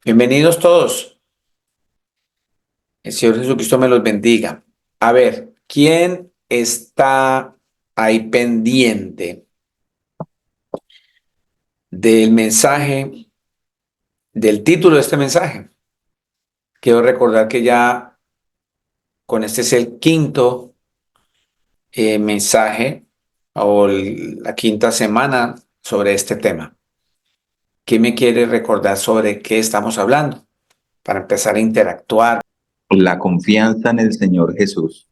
Bienvenidos todos. El Señor Jesucristo me los bendiga. A ver, ¿quién está ahí pendiente del mensaje, del título de este mensaje? Quiero recordar que ya con este es el quinto mensaje la quinta semana sobre este tema. ¿Quién me quiere recordar sobre qué estamos hablando? Para empezar a interactuar. La confianza en el Señor Jesús.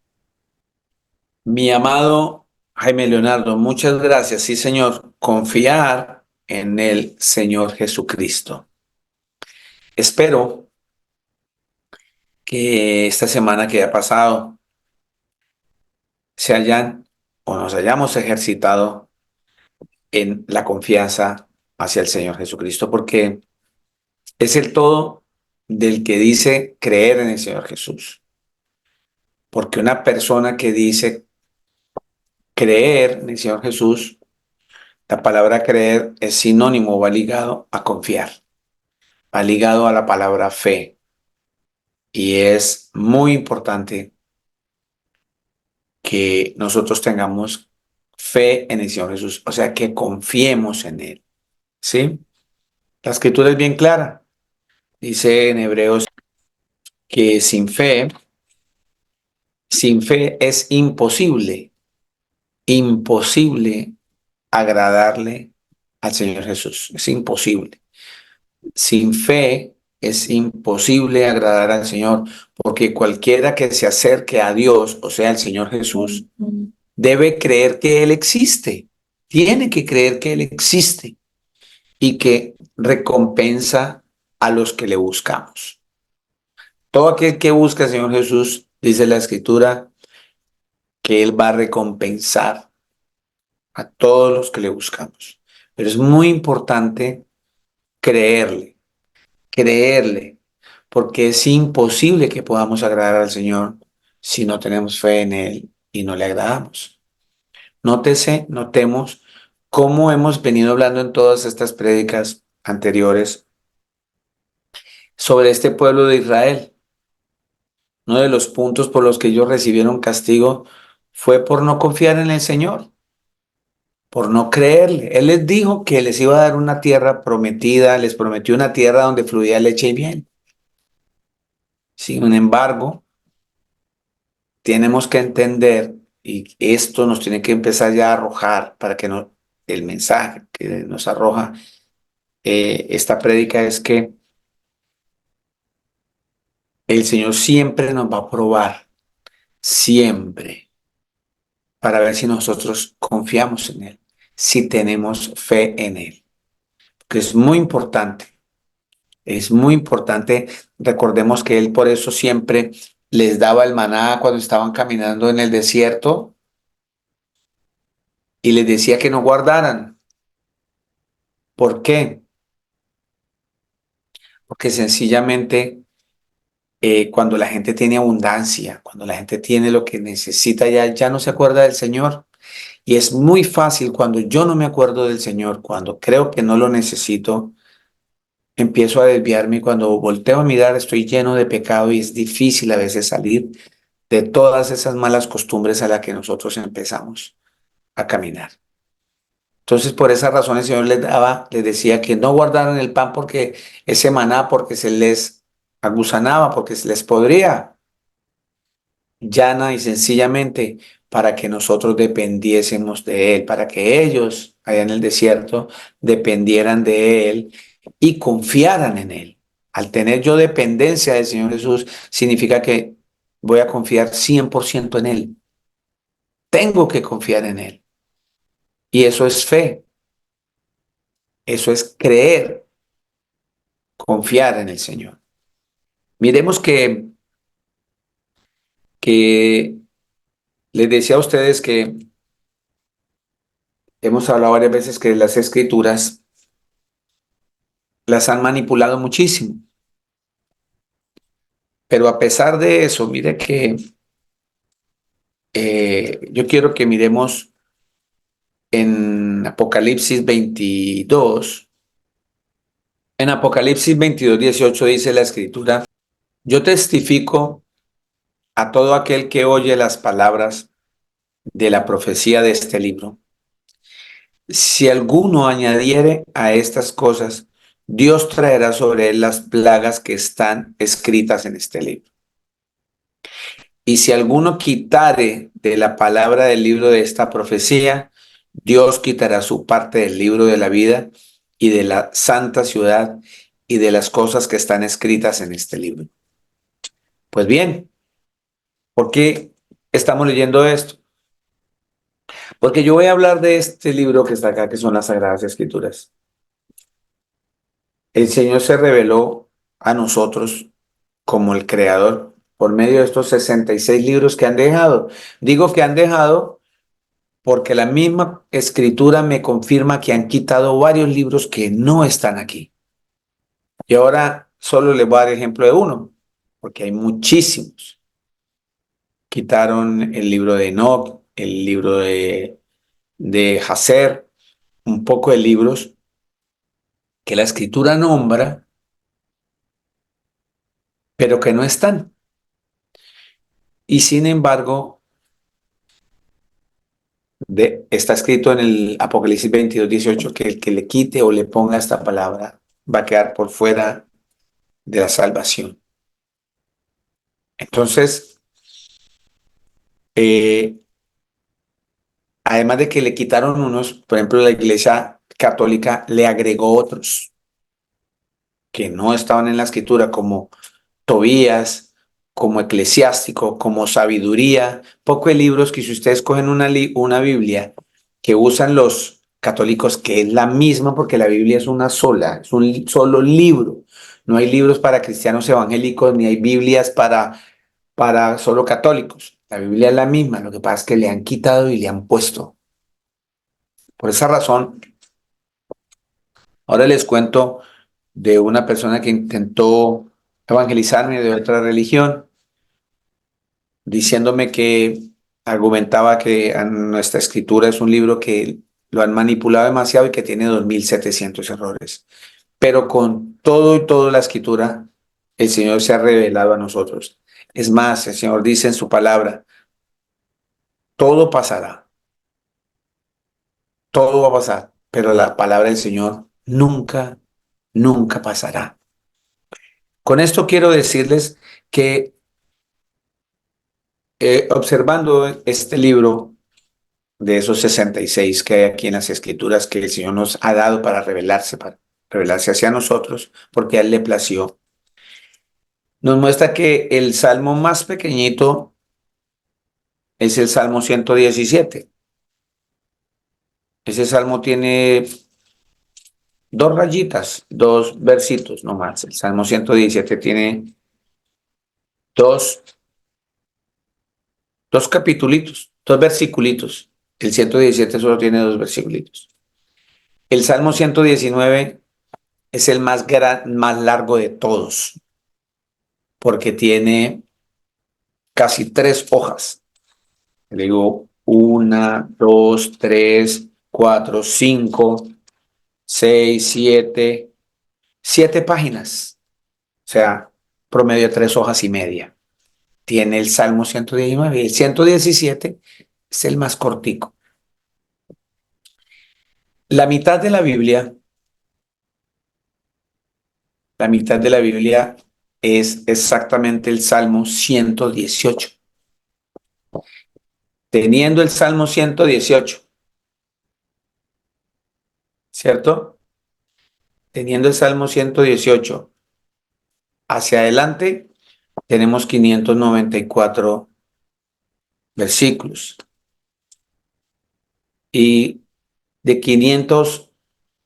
Mi amado Jaime Leonardo, muchas gracias. Sí, Señor, confiar en el Señor Jesucristo. Espero que esta semana que ha pasado se hayan o nos hayamos ejercitado en la confianza hacia el Señor Jesucristo, porque es el todo del que dice creer en el Señor Jesús. Porque una persona que dice creer en el Señor Jesús, la palabra creer es sinónimo, va ligado a confiar. Va ligado a la palabra fe y es muy importante que nosotros tengamos fe en el Señor Jesús, o sea, que confiemos en Él, ¿sí? La escritura es bien clara, dice en Hebreos que sin fe es imposible agradarle al Señor Jesús, es imposible. Sin fe es imposible agradar al Señor, porque cualquiera que se acerque a Dios, o sea, al Señor Jesús, debe creer que Él existe. Tiene que creer que Él existe y que recompensa a los que le buscamos. Todo aquel que busca al Señor Jesús, dice la Escritura, que Él va a recompensar a todos los que le buscamos. Pero es muy importante creerle, creerle, porque es imposible que podamos agradar al Señor si no tenemos fe en Él y no le agradamos. Notemos cómo hemos venido hablando en todas estas prédicas anteriores sobre este pueblo de Israel. Uno de los puntos por los que ellos recibieron castigo fue por no confiar en el Señor, por no creerle. Él les dijo que les iba a dar una tierra prometida, les prometió una tierra donde fluía leche y miel. Sin embargo, tenemos que entender, y esto nos tiene que empezar ya a arrojar para que no, el mensaje que nos arroja esta prédica es que el Señor siempre nos va a probar, siempre, para ver si nosotros confiamos en Él, si tenemos fe en Él. Que es muy importante, recordemos que Él por eso siempre les daba el maná cuando estaban caminando en el desierto y les decía que no guardaran. ¿Por qué? Porque sencillamente cuando la gente tiene abundancia, cuando la gente tiene lo que necesita, ya no se acuerda del Señor. Y es muy fácil cuando yo no me acuerdo del Señor, cuando creo que no lo necesito, empiezo a desviarme y cuando volteo a mirar estoy lleno de pecado y es difícil a veces salir de todas esas malas costumbres a las que nosotros empezamos a caminar. Entonces, por esa razón el Señor les decía que no guardaran el pan porque ese maná, porque se les agusanaba, porque se les podría, llana y sencillamente para que nosotros dependiésemos de Él, para que ellos allá en el desierto dependieran de Él y confiaran en Él. Al tener yo dependencia del Señor Jesús, significa que voy a confiar 100% en Él. Tengo que confiar en Él. Y eso es fe, eso es creer, confiar en el Señor. Miremos que les decía a ustedes que hemos hablado varias veces que las escrituras las han manipulado muchísimo. Pero a pesar de eso, mire que yo quiero que miremos en Apocalipsis 22, En Apocalipsis 22:18 dice la escritura, yo testifico a todo aquel que oye las palabras de la profecía de este libro. Si alguno añadiere a estas cosas, Dios traerá sobre él las plagas que están escritas en este libro. Y si alguno quitare de la palabra del libro de esta profecía, Dios quitará su parte del libro de la vida y de la santa ciudad y de las cosas que están escritas en este libro. Pues bien, ¿por qué estamos leyendo esto? Porque yo voy a hablar de este libro que está acá, que son las Sagradas Escrituras. El Señor se reveló a nosotros como el creador por medio de estos 66 libros que han dejado. Digo que han dejado porque la misma escritura me confirma que han quitado varios libros que no están aquí. Y ahora solo les voy a dar ejemplo de uno, porque hay muchísimos. Quitaron el libro de Enoch, el libro de Jacer, un poco de libros que la escritura nombra, pero que no están. Y sin embargo, está escrito en el Apocalipsis 22:18 que el que le quite o le ponga esta palabra va a quedar por fuera de la salvación. Entonces, eh, además de que le quitaron unos, por ejemplo, la Iglesia Católica le agregó otros que no estaban en la escritura, como Tobías, como Eclesiástico, como Sabiduría, poco de libros que si ustedes cogen una Biblia que usan los católicos, que es la misma porque la Biblia es una sola, es un solo libro. No hay libros para cristianos evangélicos, ni hay Biblias para solo católicos. La Biblia es la misma, lo que pasa es que le han quitado y le han puesto. Por esa razón, ahora les cuento de una persona que intentó evangelizarme de otra religión, diciéndome que argumentaba que nuestra escritura es un libro que lo han manipulado demasiado y que tiene 2700 errores. Pero con todo y toda la escritura, el Señor se ha revelado a nosotros. Es más, el Señor dice en su palabra, todo pasará, todo va a pasar, pero la palabra del Señor nunca, nunca pasará. Con esto quiero decirles que observando este libro de esos 66 que hay aquí en las Escrituras que el Señor nos ha dado para revelarse hacia nosotros, porque a Él le plació, nos muestra que el salmo más pequeñito es el Salmo 117. Ese salmo tiene dos rayitas, dos versitos nomás. El Salmo 117 tiene dos, dos capitulitos, dos versiculitos. El 117 solo tiene dos versiculitos. El Salmo 119 es el más largo de todos, porque tiene casi 3 hojas. Le digo, una, dos, tres, cuatro, cinco, seis, siete páginas. O sea, promedio de 3 hojas y media. Tiene el Salmo 119 y el 117 es el más cortico. La mitad de la Biblia, la mitad de la Biblia es exactamente el Salmo 118. Teniendo el Salmo 118, ¿cierto? Teniendo el Salmo 118 hacia adelante, tenemos 594 versículos. Y de 500,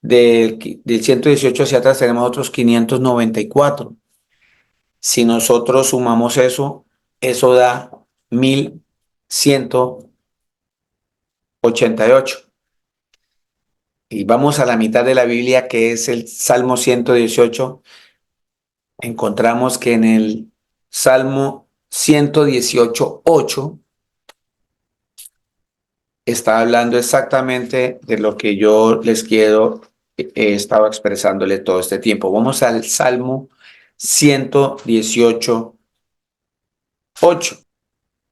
del 118 hacia atrás, tenemos otros 594. Si nosotros sumamos eso, eso da 1188. Y vamos a la mitad de la Biblia, que es el Salmo 118. Encontramos que en el Salmo 118:8 está hablando exactamente de lo que yo les quiero he estado expresándole todo este tiempo. Vamos al Salmo 118, 8.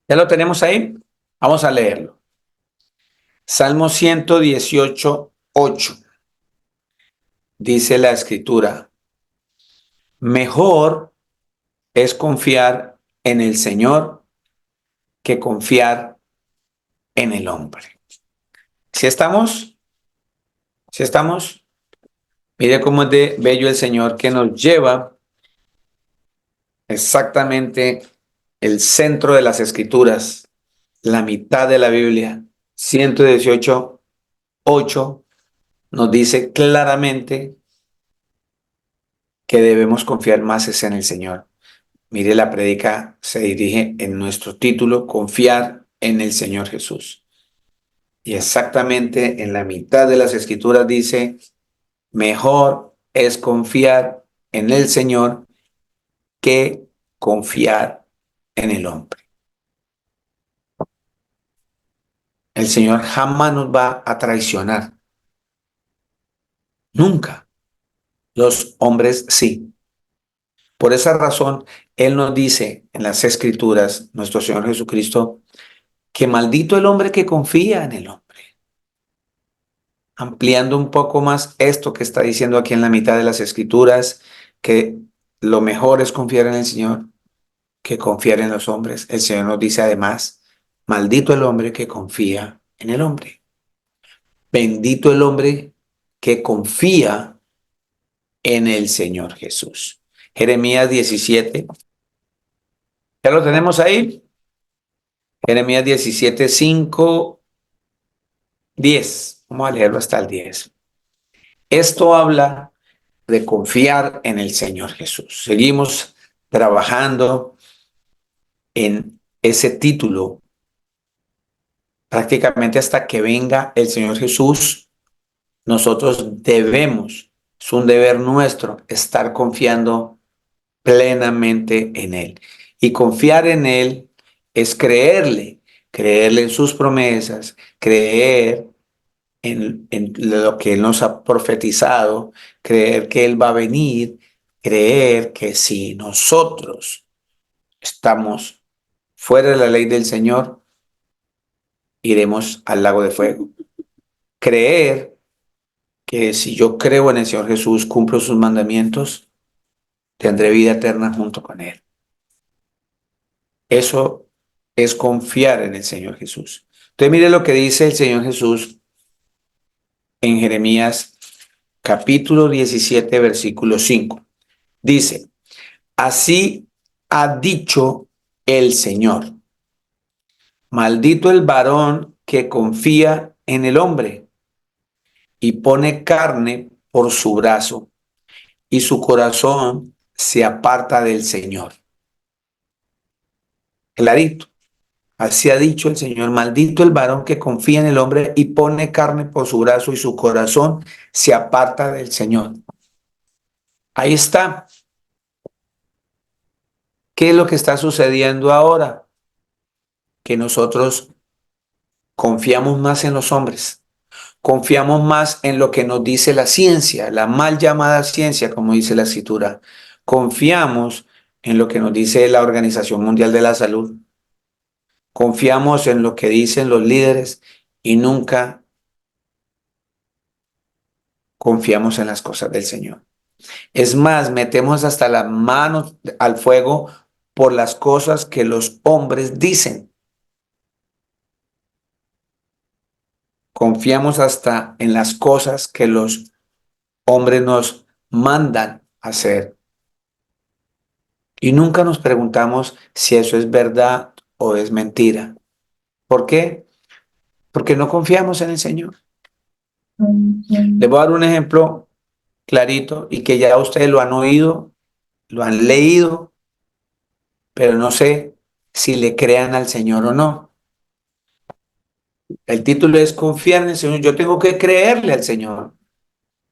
¿Ya lo tenemos ahí? Vamos a leerlo. Salmo 118, 8. Dice la escritura: mejor es confiar en el Señor que confiar en el hombre. ¿Sí estamos? ¿Sí estamos? Mire cómo es de bello el Señor, que nos lleva exactamente el centro de las escrituras, la mitad de la Biblia. 118, 8 nos dice claramente que debemos confiar más es en el Señor. Mire, la prédica se dirige en nuestro título: confiar en el Señor Jesús. Y exactamente en la mitad de las escrituras dice: mejor es confiar en el Señor que confiar en el hombre. El Señor jamás nos va a traicionar. Nunca. Los hombres sí. Por esa razón, Él nos dice en las Escrituras, nuestro Señor Jesucristo, que maldito el hombre que confía en el hombre. Ampliando un poco más esto que está diciendo aquí en la mitad de las Escrituras, que lo mejor es confiar en el Señor que confiar en los hombres. El Señor nos dice además: maldito el hombre que confía en el hombre. Bendito el hombre que confía en el Señor Jesús. Jeremías 17. ¿Ya lo tenemos ahí? Jeremías 17, 5, 10. Vamos a leerlo hasta el 10. Esto habla de confiar en el Señor Jesús. Seguimos trabajando en ese título prácticamente hasta que venga el Señor Jesús. Nosotros debemos, es un deber nuestro, estar confiando plenamente en Él. Y confiar en Él es creerle en sus promesas, creer en lo que Él nos ha profetizado, creer que Él va a venir, creer que si nosotros estamos fuera de la ley del Señor, iremos al lago de fuego. Creer que si yo creo en el Señor Jesús, cumplo sus mandamientos, tendré vida eterna junto con Él. Eso es confiar en el Señor Jesús. Entonces mire lo que dice el Señor Jesús en Jeremías capítulo 17, versículo 5. Dice: así ha dicho el Señor, maldito el varón que confía en el hombre y pone carne por su brazo, y su corazón se aparta del Señor. Clarito. Así ha dicho el Señor: maldito el varón que confía en el hombre y pone carne por su brazo, y su corazón se aparta del Señor. Ahí está. ¿Qué es lo que está sucediendo ahora? Que nosotros confiamos más en los hombres, confiamos más en lo que nos dice la ciencia, la mal llamada ciencia, como dice la Escritura. Confiamos en lo que nos dice la Organización Mundial de la Salud. Confiamos en lo que dicen los líderes y nunca confiamos en las cosas del Señor. Es más, metemos hasta las manos al fuego por las cosas que los hombres dicen. Confiamos hasta en las cosas que los hombres nos mandan hacer. Y nunca nos preguntamos si eso es verdad o es mentira. ¿Por qué? Porque no confiamos en el Señor. Les voy a dar un ejemplo clarito y que ya ustedes lo han oído, lo han leído, pero no sé si le crean al Señor o no. El título es confiar en el Señor. Yo tengo que creerle al Señor.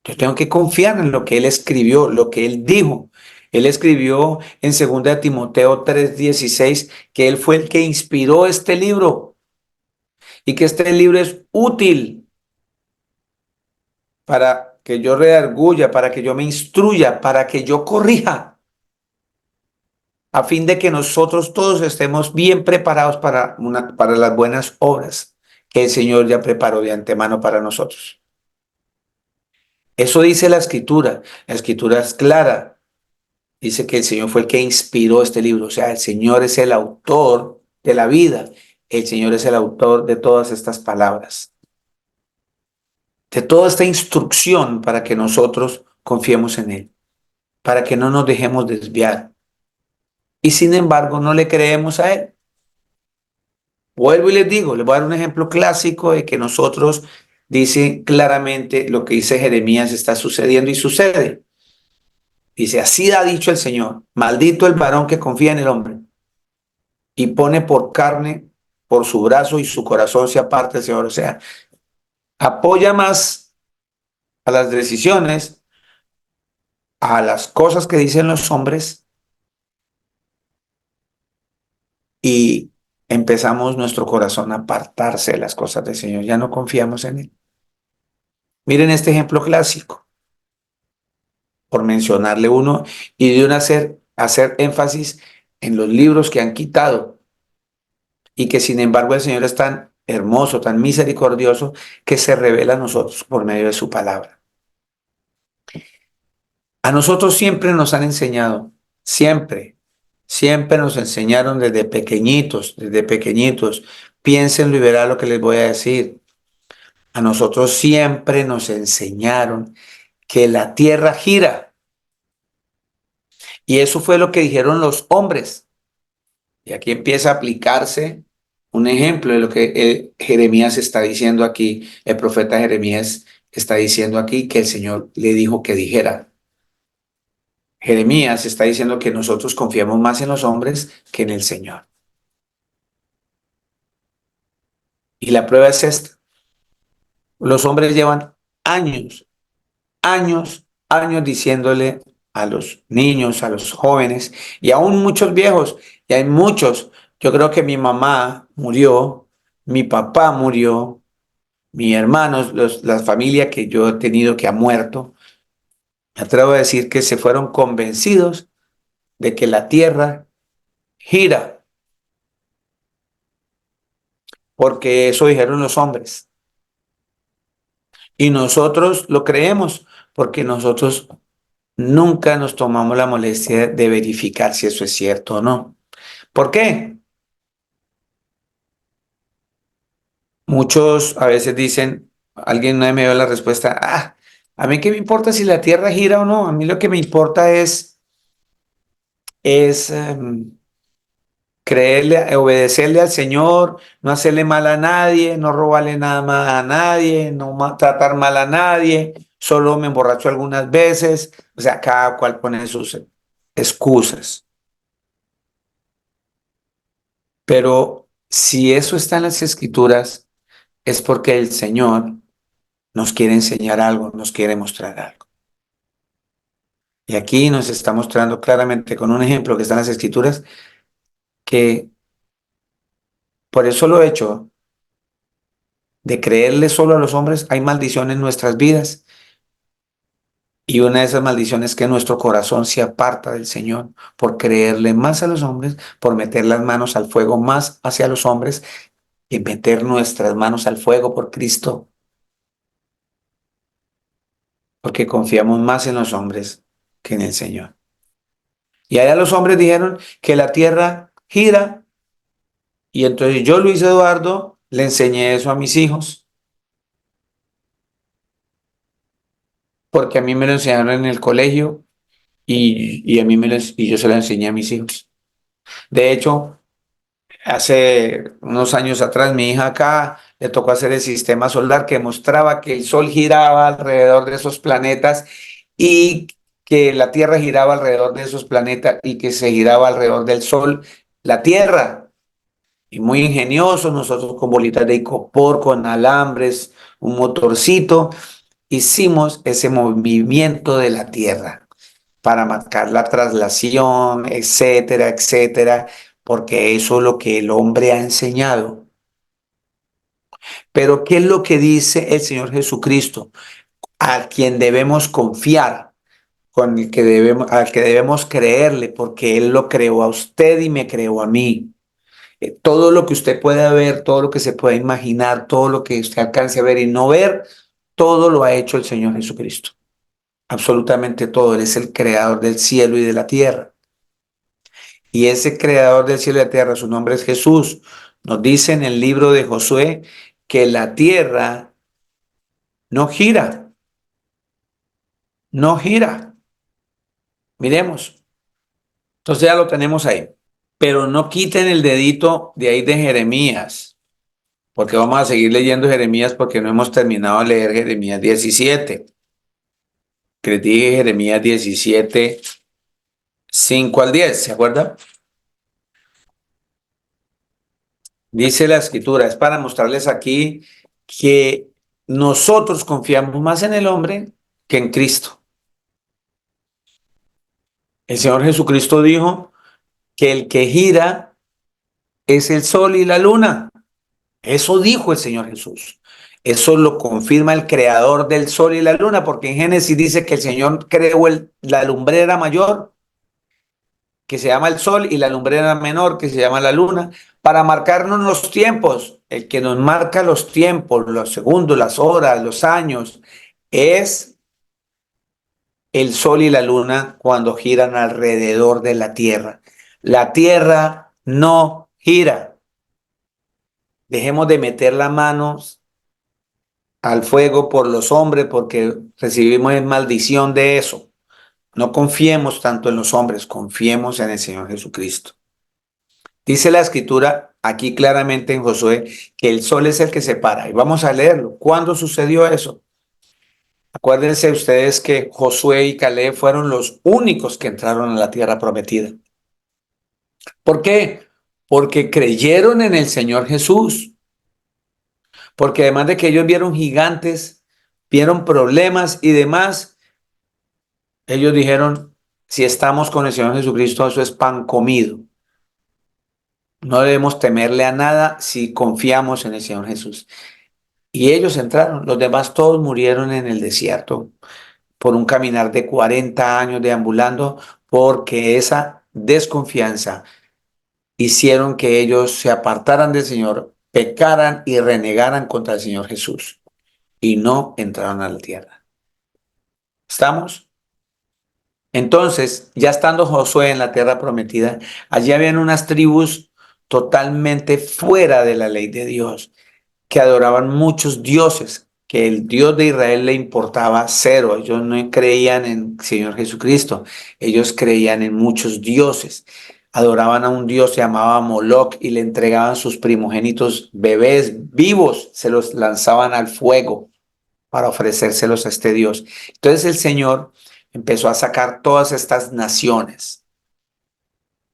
Yo tengo que confiar en lo que Él escribió, lo que Él dijo. Él escribió en 2 Timoteo 3:16 que Él fue el que inspiró este libro y que este libro es útil para que yo redarguya, para que yo me instruya, para que yo corrija, a fin de que nosotros todos estemos bien preparados para las buenas obras que el Señor ya preparó de antemano para nosotros. Eso dice la Escritura. La Escritura es clara. Dice que el Señor fue el que inspiró este libro. O sea, el Señor es el autor de la vida. El Señor es el autor de todas estas palabras, de toda esta instrucción para que nosotros confiemos en Él, para que no nos dejemos desviar. Y sin embargo, no le creemos a Él. Vuelvo y les digo, les voy a dar un ejemplo clásico de que nosotros dice claramente lo que dice Jeremías está sucediendo y sucede. Dice, así ha dicho el Señor, maldito el varón que confía en el hombre y pone por carne, por su brazo y su corazón se aparta del Señor. O sea, apoya más a las decisiones, a las cosas que dicen los hombres y empezamos nuestro corazón a apartarse de las cosas del Señor. Ya no confiamos en Él. Miren este ejemplo clásico, por mencionarle uno, y de una hacer énfasis en los libros que han quitado y que sin embargo el Señor es tan hermoso, tan misericordioso, que se revela a nosotros por medio de su palabra. A nosotros siempre nos han enseñado, siempre, siempre nos enseñaron desde pequeñitos. Piénsenlo y verán lo que les voy a decir. A nosotros siempre nos enseñaron que la tierra gira. Y eso fue lo que dijeron los hombres. Y aquí empieza a aplicarse un ejemplo de lo que Jeremías está diciendo aquí. El profeta Jeremías está diciendo aquí que el Señor le dijo que dijera. Jeremías está diciendo que nosotros confiamos más en los hombres que en el Señor. Y la prueba es esta. Los hombres llevan años, años diciéndole a los niños, a los jóvenes y aún muchos viejos, y hay muchos. Yo creo que mi mamá murió, mi papá murió, mi hermano, la familia que yo he tenido que ha muerto. Me atrevo a decir que se fueron convencidos de que la tierra gira, porque eso dijeron los hombres. Y nosotros lo creemos, porque nosotros nunca nos tomamos la molestia de verificar si eso es cierto o no. ¿Por qué? Muchos a veces dicen, alguien una vez me dio la respuesta, a mí qué me importa si la tierra gira o no, a mí lo que me importa es creerle, obedecerle al Señor, no hacerle mal a nadie, no robarle nada más a nadie, no tratar mal a nadie, solo me emborracho algunas veces, o sea, cada cual pone sus excusas. Pero si eso está en las Escrituras, es porque el Señor nos quiere enseñar algo, nos quiere mostrar algo. Y aquí nos está mostrando claramente con un ejemplo que está en las Escrituras, que por eso lo he hecho, de creerle solo a los hombres, hay maldición en nuestras vidas. Y una de esas maldiciones es que nuestro corazón se aparta del Señor por creerle más a los hombres, por meter las manos al fuego más hacia los hombres y meter nuestras manos al fuego por Cristo, porque confiamos más en los hombres que en el Señor. Y allá los hombres dijeron que la tierra gira, y entonces yo, Luis Eduardo, le enseñé eso a mis hijos, porque a mí me lo enseñaron en el colegio y a mí y yo se lo enseñé a mis hijos. De hecho, hace unos años atrás, mi hija acá le tocó hacer el sistema solar que mostraba que el Sol giraba alrededor de esos planetas y que la Tierra giraba alrededor de esos planetas y que se giraba alrededor del Sol, la Tierra. Y muy ingeniosos, nosotros con bolitas de icopor, con alambres, un motorcito, hicimos ese movimiento de la Tierra para marcar la traslación, etcétera, etcétera, porque eso es lo que el hombre ha enseñado. Pero ¿qué es lo que dice el Señor Jesucristo? a quien debemos confiar, al que debemos creerle, porque Él lo creó a usted y me creó a mí. Todo lo que usted pueda ver, todo lo que se pueda imaginar, todo lo que usted alcance a ver y no ver, todo lo ha hecho el Señor Jesucristo. Absolutamente todo. Él es el creador del cielo y de la tierra. Y ese creador del cielo y de la tierra, su nombre es Jesús. Nos dice en el libro de Josué que la tierra no gira, no gira. Miremos. Entonces ya lo tenemos ahí. Pero no quiten el dedito de ahí de Jeremías, porque vamos a seguir leyendo Jeremías porque no hemos terminado de leer Jeremías 17. Que les dije Jeremías 17, 5 al 10, ¿se acuerdan? Dice la escritura, es para mostrarles aquí que nosotros confiamos más en el hombre que en Cristo. El Señor Jesucristo dijo que el que gira es el sol y la luna. Eso dijo el Señor Jesús. Eso lo confirma el creador del sol y la luna, porque en Génesis dice que el Señor creó la lumbrera mayor, que se llama el sol, y la lumbrera menor, que se llama la luna, para marcarnos los tiempos. El que nos marca los tiempos, los segundos, las horas, los años, es el sol y la luna cuando giran alrededor de la tierra. La tierra no gira. Dejemos de meter las manos al fuego por los hombres porque recibimos maldición de eso. No confiemos tanto en los hombres, confiemos en el Señor Jesucristo. Dice la escritura aquí claramente en Josué que el sol es el que separa. Y vamos a leerlo. ¿Cuándo sucedió eso? Acuérdense ustedes que Josué y Caleb fueron los únicos que entraron a la tierra prometida. ¿Por qué? Porque creyeron en el Señor Jesús. Porque además de que ellos vieron gigantes, vieron problemas y demás, ellos dijeron, si estamos con el Señor Jesucristo, eso es pan comido. No debemos temerle a nada si confiamos en el Señor Jesús. Y ellos entraron, los demás todos murieron en el desierto por un caminar de 40 años deambulando, porque esa desconfianza hicieron que ellos se apartaran del Señor, pecaran y renegaran contra el Señor Jesús y no entraron a la tierra. ¿Estamos? Entonces, ya estando Josué en la tierra prometida, allí habían unas tribus totalmente fuera de la ley de Dios, que adoraban muchos dioses, que el Dios de Israel le importaba cero. Ellos no creían en Señor Jesucristo, ellos creían en muchos dioses. Adoraban a un dios que se llamaba Moloc y le entregaban sus primogénitos bebés vivos, se los lanzaban al fuego para ofrecérselos a este Dios. Entonces el Señor empezó a sacar todas estas naciones,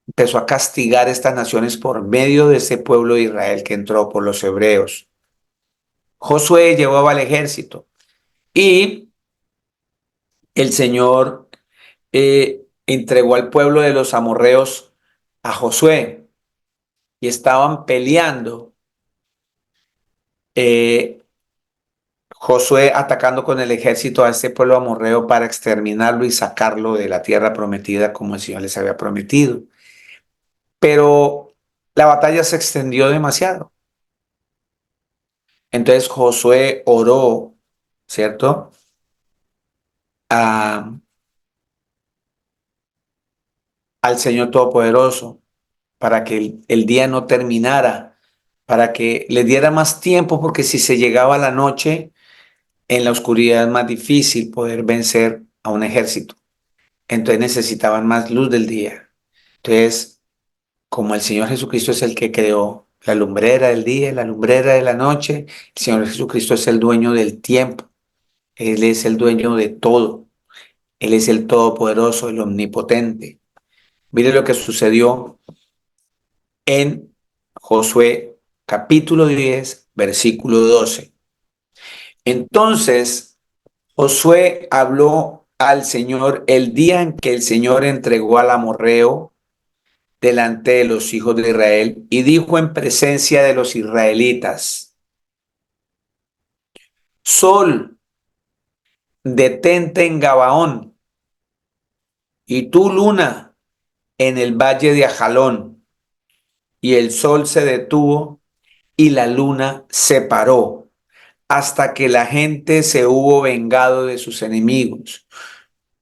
empezó a castigar estas naciones por medio de ese pueblo de Israel que entró por los hebreos. Josué llevaba al ejército y el Señor entregó al pueblo de los amorreos a Josué y estaban peleando. Josué atacando con el ejército a este pueblo amorreo para exterminarlo y sacarlo de la tierra prometida como el Señor les había prometido. Pero la batalla se extendió demasiado. Entonces Josué oró, ¿cierto? A, al Señor Todopoderoso para que el día no terminara, para que le diera más tiempo, porque si se llegaba a la noche, en la oscuridad es más difícil poder vencer a un ejército. Entonces necesitaban más luz del día. Entonces, como el Señor Jesucristo es el que creó la lumbrera del día y la lumbrera de la noche, el Señor Jesucristo es el dueño del tiempo. Él es el dueño de todo. Él es el todopoderoso, el omnipotente. Mire lo que sucedió en Josué capítulo 10, versículo 12. Entonces, Josué habló al Señor el día en que el Señor entregó al amorreo delante de los hijos de Israel y dijo en presencia de los israelitas: Sol, detente en Gabaón, y tú, luna, en el valle de Ajalón. Y el sol se detuvo y la luna se paró hasta que la gente se hubo vengado de sus enemigos.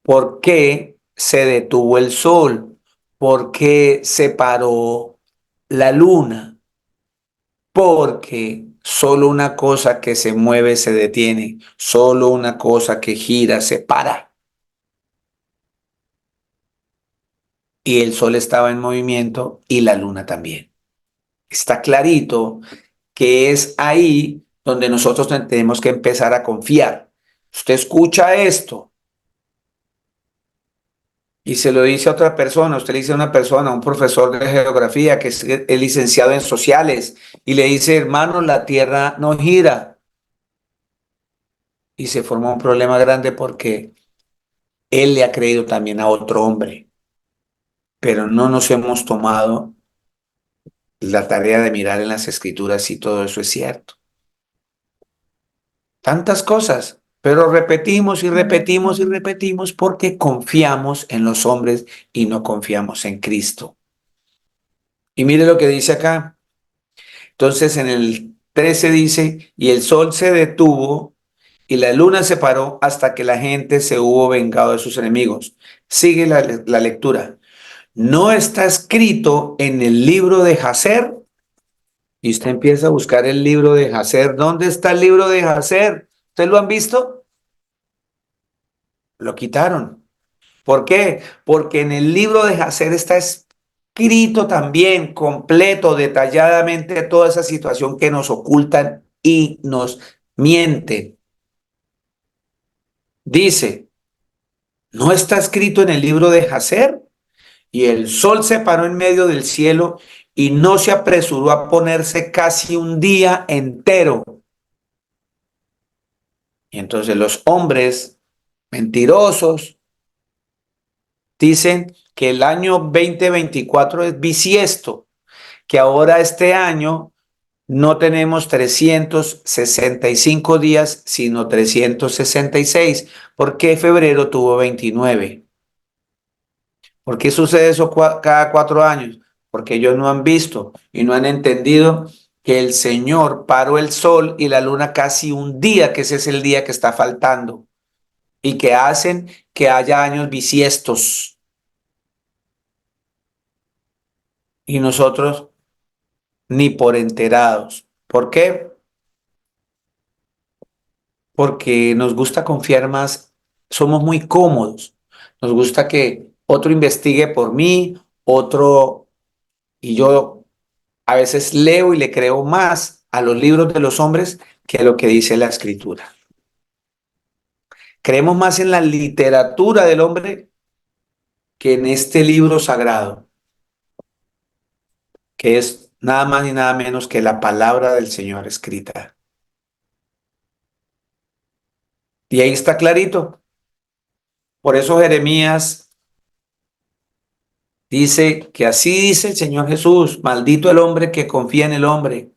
¿Por qué se detuvo el sol? ¿Por qué se paró la luna? Porque solo una cosa que se mueve se detiene, solo una cosa que gira se para. Y el sol estaba en movimiento y la luna también. Está clarito que es ahí donde nosotros tenemos que empezar a confiar. Usted escucha esto y se lo dice a otra persona, usted le dice a una persona, a un profesor de geografía que es licenciado en sociales, y le dice, hermano, la Tierra no gira. Y se forma un problema grande porque él le ha creído también a otro hombre, pero no nos hemos tomado la tarea de mirar en las escrituras si todo eso es cierto. Tantas cosas, pero repetimos y repetimos y repetimos porque confiamos en los hombres y no confiamos en Cristo. Y mire lo que dice acá. Entonces en el 13 dice, y el sol se detuvo y la luna se paró hasta que la gente se hubo vengado de sus enemigos. Sigue la lectura. No está escrito en el libro de Jacer. Y usted empieza a buscar el libro de Jacer. ¿Dónde está el libro de Jacer? ¿Ustedes lo han visto? Lo quitaron. ¿Por qué? Porque en el libro de Jacer está escrito también, completo, detalladamente, toda esa situación que nos ocultan y nos mienten. Dice, ¿no está escrito en el libro de Jacer? Y el sol se paró en medio del cielo y no se apresuró a ponerse casi un día entero. Y entonces los hombres mentirosos dicen que el año 2024 es bisiesto, que ahora este año no tenemos 365 días, sino 366. ¿Por qué febrero tuvo 29? ¿Por qué sucede eso cada 4 años? Porque ellos no han visto y no han entendido que el Señor paró el sol y la luna casi un día, que ese es el día que está faltando, y que hacen que haya años bisiestos. Y nosotros ni por enterados. ¿Por qué? Porque nos gusta confiar más, somos muy cómodos. Nos gusta que otro investigue por mí, otro, y yo a veces leo y le creo más a los libros de los hombres que a lo que dice la escritura. Creemos más en la literatura del hombre que en este libro sagrado, que es nada más ni nada menos que la palabra del Señor escrita. Y ahí está clarito. Por eso Jeremías dice que así dice el Señor Jesús, maldito el hombre que confía en el hombre.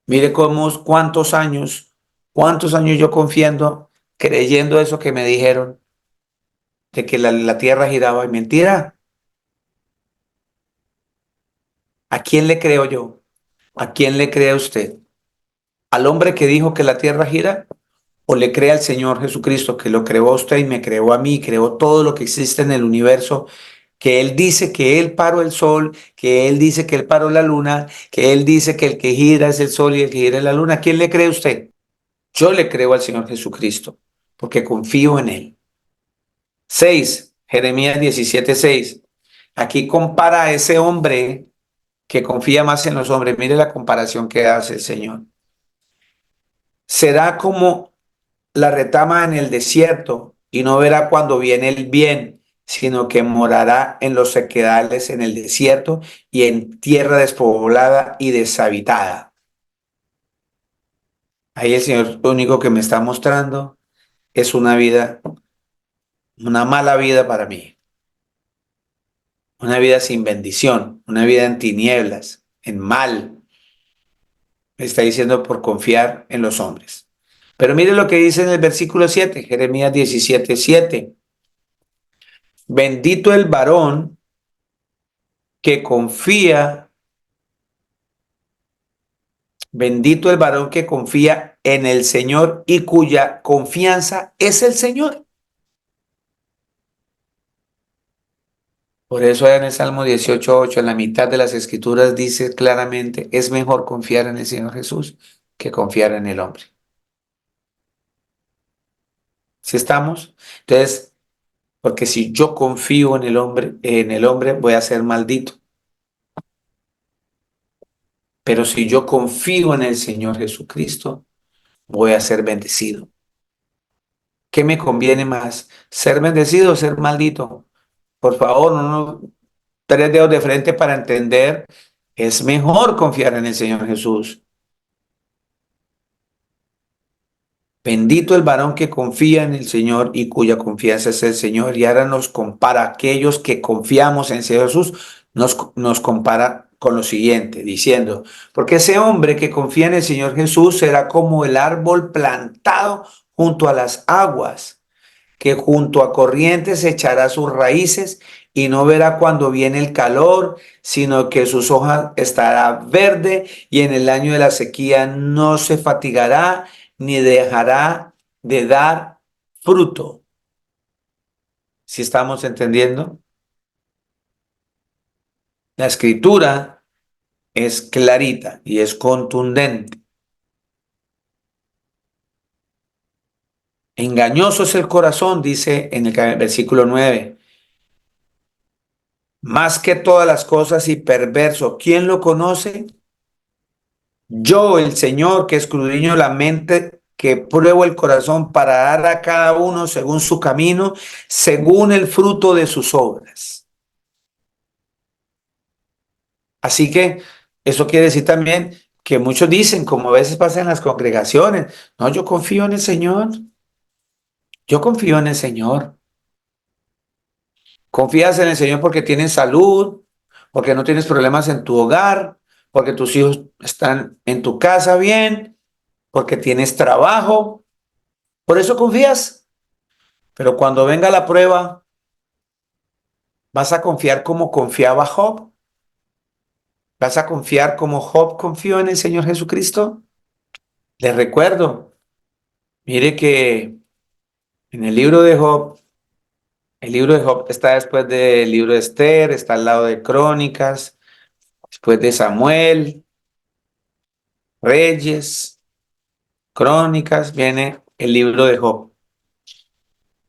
Mire cómo, cuántos años yo confiando, creyendo eso que me dijeron, de que la tierra giraba. Y mentira. ¿A quién le creo yo? ¿A quién le cree usted? ¿Al hombre que dijo que la tierra gira? ¿O le cree al Señor Jesucristo que lo creó a usted y me creó a mí, creó todo lo que existe en el universo? Que Él dice que Él paró el sol, que Él dice que Él paró la luna, que Él dice que el que gira es el sol y el que gira es la luna. ¿A quién le cree usted? Yo le creo al Señor Jesucristo, porque confío en Él. 6, Jeremías 17:6. Aquí compara a ese hombre que confía más en los hombres. Mire la comparación que hace el Señor. Será como la retama en el desierto y no verá cuando viene el bien, sino que morará en los sequedales en el desierto y en tierra despoblada y deshabitada. Ahí el Señor lo único que me está mostrando es una vida, una mala vida para mí, una vida sin bendición, una vida en tinieblas, en mal. Me está diciendo por confiar en los hombres. Pero mire lo que dice en el versículo 7, Jeremías 17:7. Bendito el varón que confía, bendito el varón que confía en el Señor y cuya confianza es el Señor. Por eso en el Salmo 18:8, en la mitad de las Escrituras, dice claramente, es mejor confiar en el Señor Jesús que confiar en el hombre. ¿Sí estamos? Entonces, porque si yo confío en el hombre voy a ser maldito. Pero si yo confío en el Señor Jesucristo, voy a ser bendecido. ¿Qué me conviene más? ¿Ser bendecido o ser maldito? Por favor, no, tres dedos de frente para entender. Es mejor confiar en el Señor Jesús. Bendito el varón que confía en el Señor y cuya confianza es el Señor. Y ahora nos compara a aquellos que confiamos en el Señor Jesús, nos compara con lo siguiente, diciendo, porque ese hombre que confía en el Señor Jesús será como el árbol plantado junto a las aguas, que junto a corrientes echará sus raíces y no verá cuando viene el calor, sino que sus hojas estará verde y en el año de la sequía no se fatigará ni dejará de dar fruto. ¿Si estamos entendiendo? La escritura es clarita y es contundente. Engañoso es el corazón, dice en el versículo 9, más que todas las cosas y perverso. ¿Quién lo conoce? Yo, el Señor, que escudriño la mente, que pruebo el corazón para dar a cada uno según su camino, según el fruto de sus obras. Así que eso quiere decir también que muchos dicen, como a veces pasa en las congregaciones, no, yo confío en el Señor, yo confío en el Señor. Confías en el Señor porque tienes salud, porque no tienes problemas en tu hogar, porque tus hijos están en tu casa bien, porque tienes trabajo. Por eso confías. Pero cuando venga la prueba, ¿vas a confiar como confiaba Job? ¿Vas a confiar como Job confió en el Señor Jesucristo? Les recuerdo, mire que en el libro de Job está después del libro de Esther, está al lado de Crónicas, después de Samuel, Reyes, Crónicas, viene el libro de Job.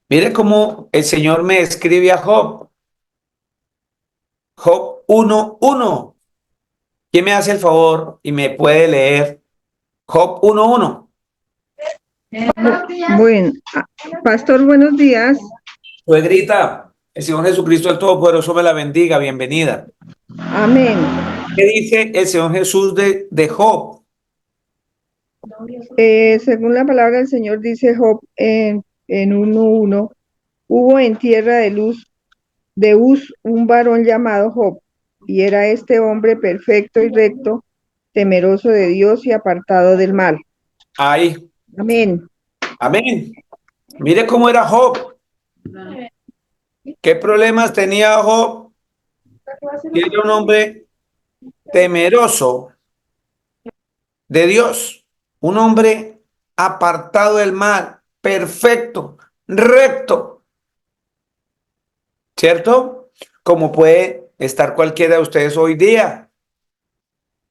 Mire cómo el Señor me escribe a Job. Job 1:1. ¿Quién me hace el favor y me puede leer Job 1:1? Bueno, pastor, buenos días. Suegrita, el Señor Jesucristo el Todopoderoso me la bendiga, bienvenida. Amén. ¿Qué dice el Señor Jesús de Job? Según la palabra del Señor, dice Job en 1:1, hubo en tierra de Uz un varón llamado Job, y era este hombre perfecto y recto, temeroso de Dios y apartado del mal. Ahí, Amén. amén. Mire cómo era Job. ¿Qué problemas tenía Job? Que era un hombre temeroso de Dios, un hombre apartado del mal, perfecto, recto, ¿cierto? Como puede estar cualquiera de ustedes hoy día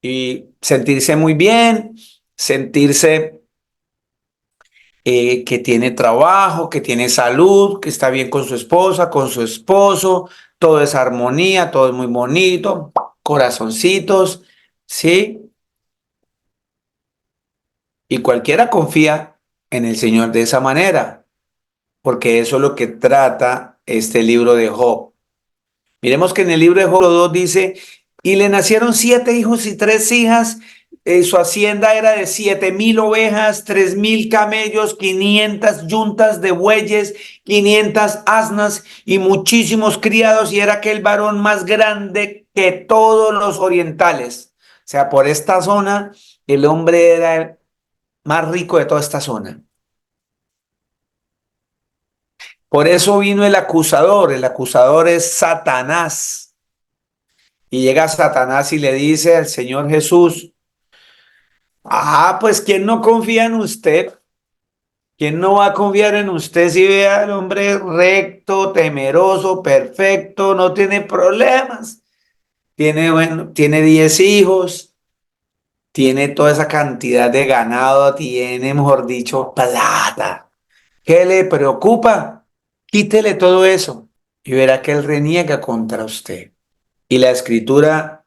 y sentirse muy bien, sentirse que tiene trabajo, que tiene salud, que está bien con su esposa, con su esposo, todo es armonía, todo es muy bonito, corazoncitos, ¿sí? Y cualquiera confía en el Señor de esa manera, porque eso es lo que trata este libro de Job. Miremos que en el libro de Job 2 dice, y le nacieron 7 hijos y 3 hijas, su hacienda era de 7,000 ovejas, 3,000 camellos, 500 yuntas de bueyes, 500 asnas y muchísimos criados, y era aquel varón más grande que todos los orientales. O sea, por esta zona, el hombre era el más rico de toda esta zona. Por eso vino el acusador es Satanás. Y llega Satanás y le dice al Señor Jesús, pues ¿quién no confía en usted? ¿Quién no va a confiar en usted si ve al hombre recto, temeroso, perfecto, no tiene problemas? Tiene, bueno, tiene 10 hijos, tiene toda esa cantidad de ganado, tiene, mejor dicho, plata. ¿Qué le preocupa? Quítele todo eso y verá que él reniega contra usted. Y la escritura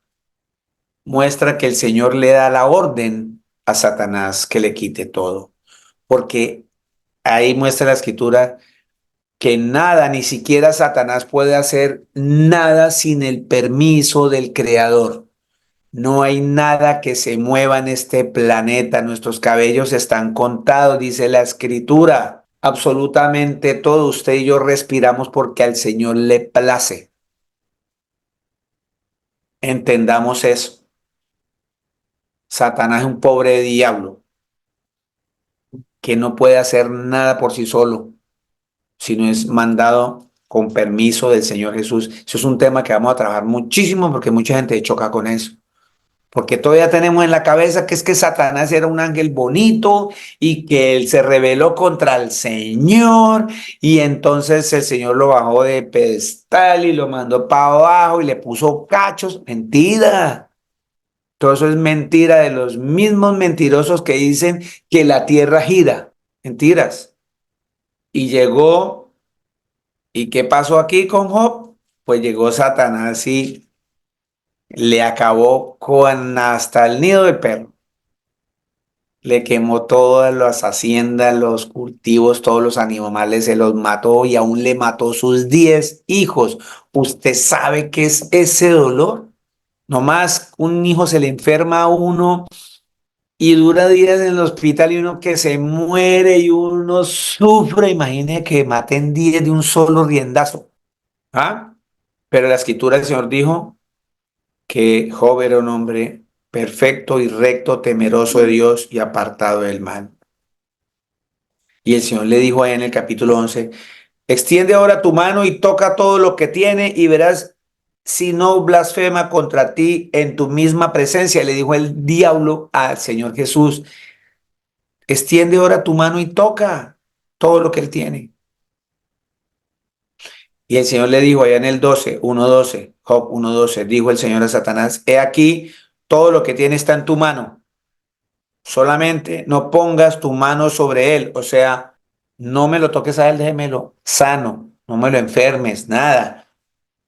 muestra que el Señor le da la orden a Satanás que le quite todo, porque ahí muestra la escritura que nada, ni siquiera Satanás puede hacer nada sin el permiso del Creador. No hay nada que se mueva en este planeta. Nuestros cabellos están contados, dice la escritura. Absolutamente todo. Usted y yo respiramos porque al Señor le place. Entendamos eso. Satanás es un pobre diablo que no puede hacer nada por sí solo, sino es mandado con permiso del Señor Jesús. Eso es un tema que vamos a trabajar muchísimo porque mucha gente choca con eso. Porque todavía tenemos en la cabeza que es que Satanás era un ángel bonito y que él se rebeló contra el Señor y entonces el Señor lo bajó de pedestal y lo mandó para abajo y le puso cachos. Mentira. Todo eso es mentira de los mismos mentirosos que dicen que la tierra gira. Mentiras. Y llegó, ¿y qué pasó aquí con Job? Pues llegó Satanás y le acabó con hasta el nido del perro. Le quemó todas las haciendas, los cultivos, todos los animales, se los mató y aún le mató sus 10 hijos. ¿Usted sabe qué es ese dolor? Nomás un hijo se le enferma a uno y dura días en el hospital y uno que se muere y uno sufre. Imagine que maten 10 de un solo riendazo. ¿Ah? Pero la escritura del Señor dijo que Job era un hombre perfecto y recto, temeroso de Dios y apartado del mal. Y el Señor le dijo ahí en el capítulo 11, extiende ahora tu mano y toca todo lo que tiene y verás si no blasfema contra ti en tu misma presencia. Le dijo el diablo al Señor Jesús, extiende ahora tu mano y toca todo lo que él tiene. Y el Señor le dijo allá en el 12, Job 1:12, dijo el Señor a Satanás, he aquí, todo lo que tiene está en tu mano. Solamente no pongas tu mano sobre él, o sea, no me lo toques a él, déjemelo sano, no me lo enfermes, nada.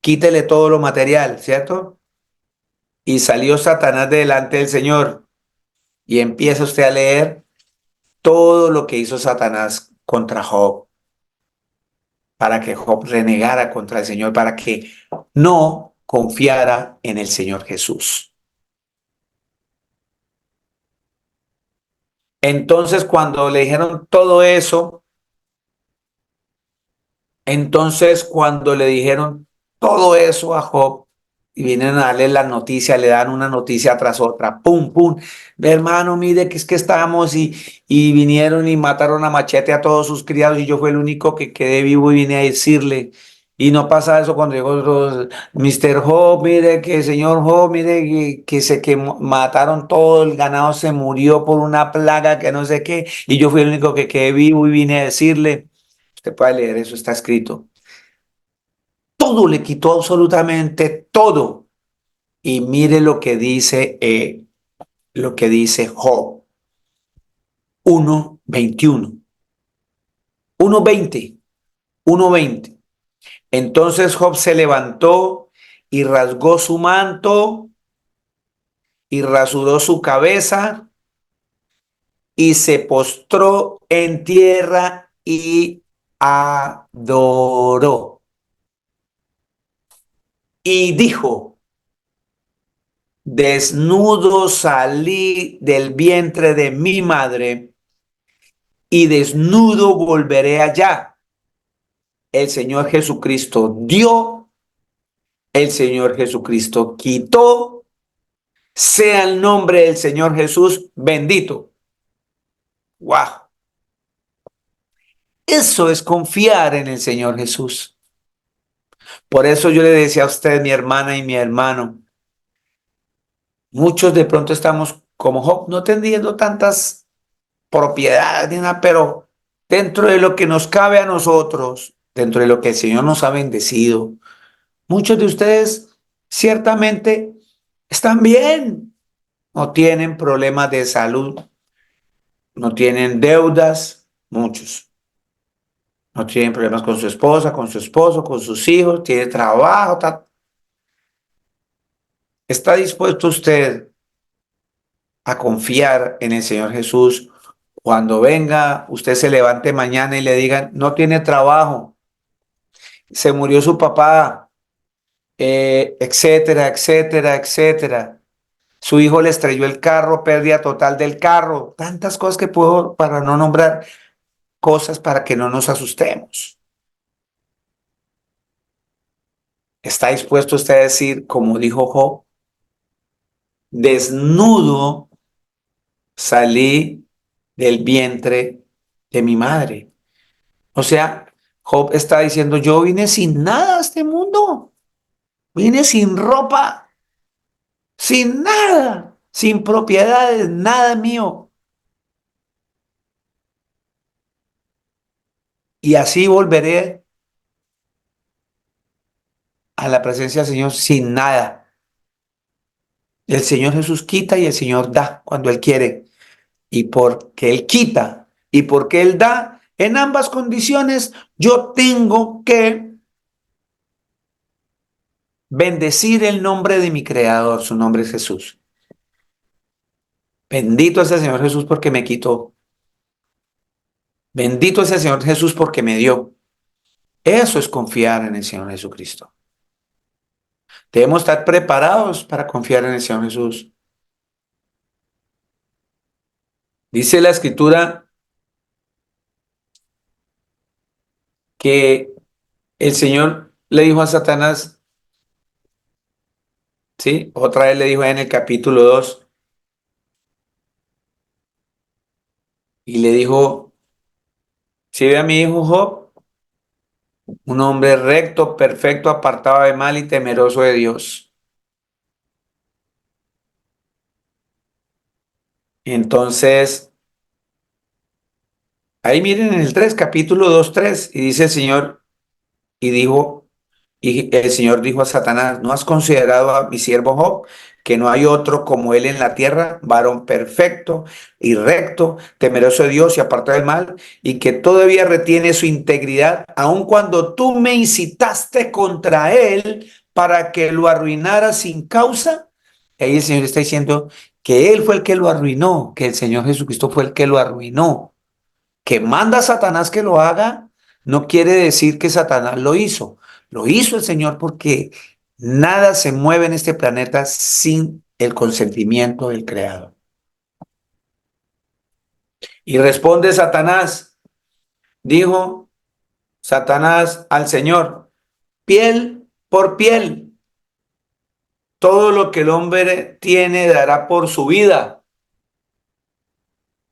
Quítele todo lo material, ¿cierto? Y salió Satanás delante del Señor y empieza usted a leer todo lo que hizo Satanás contra Job, para que Job renegara contra el Señor, para que no confiara en el Señor Jesús. Entonces, cuando le dijeron todo eso, Entonces, cuando le dijeron todo eso a Job y vienen a darle la noticia, le dan una noticia tras otra, pum, pum, hermano, mire que es que estábamos y vinieron y mataron a machete a todos sus criados y yo fui el único que quedé vivo y vine a decirle. Y no pasa eso cuando llegó otro, Mr. Job, mire que señor Job, mire que mataron todo, el ganado se murió por una plaga que no sé qué, y yo fui el único que quedé vivo y vine a decirle. Usted puede leer, eso está escrito. Todo le quitó absolutamente todo. Y mire lo que dice Job 1:21. 1:20. 1:20. Entonces Job se levantó y rasgó su manto y rasuró su cabeza y se postró en tierra y adoró. Y dijo, desnudo salí del vientre de mi madre y desnudo volveré allá. El Señor Jesucristo dio, el Señor Jesucristo quitó, sea el nombre del Señor Jesús bendito. ¡Wow! Eso es confiar en el Señor Jesús. Por eso yo le decía a usted, mi hermana y mi hermano, muchos de pronto estamos como Job, no teniendo tantas propiedades ni nada, pero dentro de lo que nos cabe a nosotros, dentro de lo que el Señor nos ha bendecido, muchos de ustedes ciertamente están bien, no tienen problemas de salud, no tienen deudas, muchos. No tienen problemas con su esposa, con su esposo, con sus hijos, tiene trabajo. ¿Está dispuesto usted a confiar en el Señor Jesús cuando venga, usted se levante mañana y le digan, no tiene trabajo, se murió su papá, etcétera, etcétera, etcétera? Su hijo le estrelló el carro, pérdida total del carro, tantas cosas que puedo para no nombrar cosas para que no nos asustemos. ¿Está dispuesto usted a decir, como dijo Job, desnudo salí del vientre de mi madre? O sea, Job está diciendo, yo vine sin nada a este mundo, vine sin ropa, sin nada, sin propiedades, nada mío. Y así volveré a la presencia del Señor sin nada. El Señor Jesús quita y el Señor da cuando Él quiere. Y porque Él quita y porque Él da, en ambas condiciones yo tengo que bendecir el nombre de mi Creador. Su nombre es Jesús. Bendito es el Señor Jesús porque me quitó. Bendito es el Señor Jesús porque me dio. Eso es confiar en el Señor Jesucristo. Debemos estar preparados para confiar en el Señor Jesús. Dice la Escritura que el Señor le dijo a Satanás, ¿sí? Otra vez le dijo en el capítulo 2, y le dijo, si ve a mi hijo Job, un hombre recto, perfecto, apartado de mal y temeroso de Dios. Entonces, ahí miren en el 3, capítulo 2, 3, y dice el Señor, y dijo, y el Señor dijo a Satanás, ¿no has considerado a mi siervo Job, que no hay otro como él en la tierra, varón perfecto y recto, temeroso de Dios y apartado del mal, y que todavía retiene su integridad, aun cuando tú me incitaste contra él para que lo arruinara sin causa? Ahí el Señor está diciendo que él fue el que lo arruinó, que el Señor Jesucristo fue el que lo arruinó. Que manda a Satanás que lo haga, no quiere decir que Satanás lo hizo. Lo hizo el Señor porque nada se mueve en este planeta sin el consentimiento del Creador. Y responde Satanás, dijo Satanás al Señor, piel por piel, todo lo que el hombre tiene dará por su vida.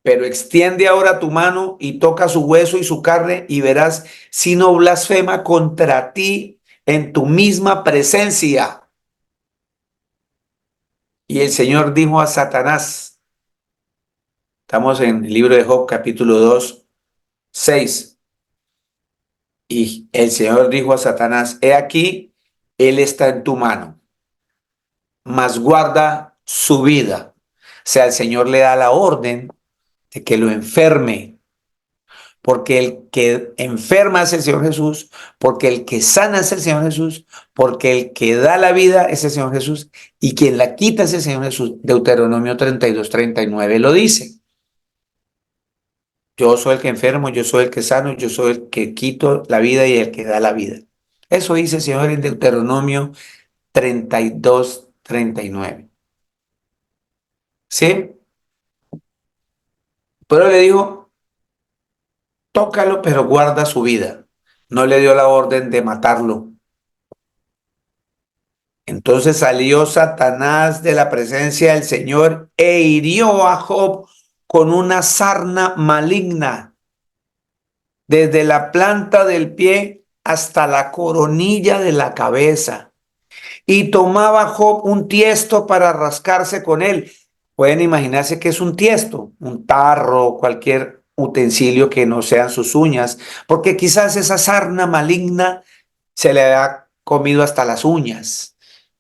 Pero extiende ahora tu mano y toca su hueso y su carne y verás si no blasfema contra ti en tu misma presencia. Y el Señor dijo a Satanás, estamos en el libro de Job, capítulo 2, 6. Y el Señor dijo a Satanás, he aquí, él está en tu mano, mas guarda su vida. O sea, el Señor le da la orden de que lo enferme, porque el que enferma es el Señor Jesús, porque el que sana es el Señor Jesús, porque el que da la vida es el Señor Jesús, y quien la quita es el Señor Jesús. Deuteronomio 32, 39 lo dice. Yo soy el que enfermo, yo soy el que sano, yo soy el que quito la vida y el que da la vida. Eso dice el Señor en Deuteronomio 32, 39. ¿Sí? Pero le dijo, tócalo, pero guarda su vida. No le dio la orden de matarlo. Entonces salió Satanás de la presencia del Señor e hirió a Job con una sarna maligna. desde la planta del pie hasta la coronilla de la cabeza. Y tomaba Job un tiesto para rascarse con él. Pueden imaginarse que es un tiesto, un tarro, cualquier utensilio que no sean sus uñas, porque quizás esa sarna maligna se le había comido hasta las uñas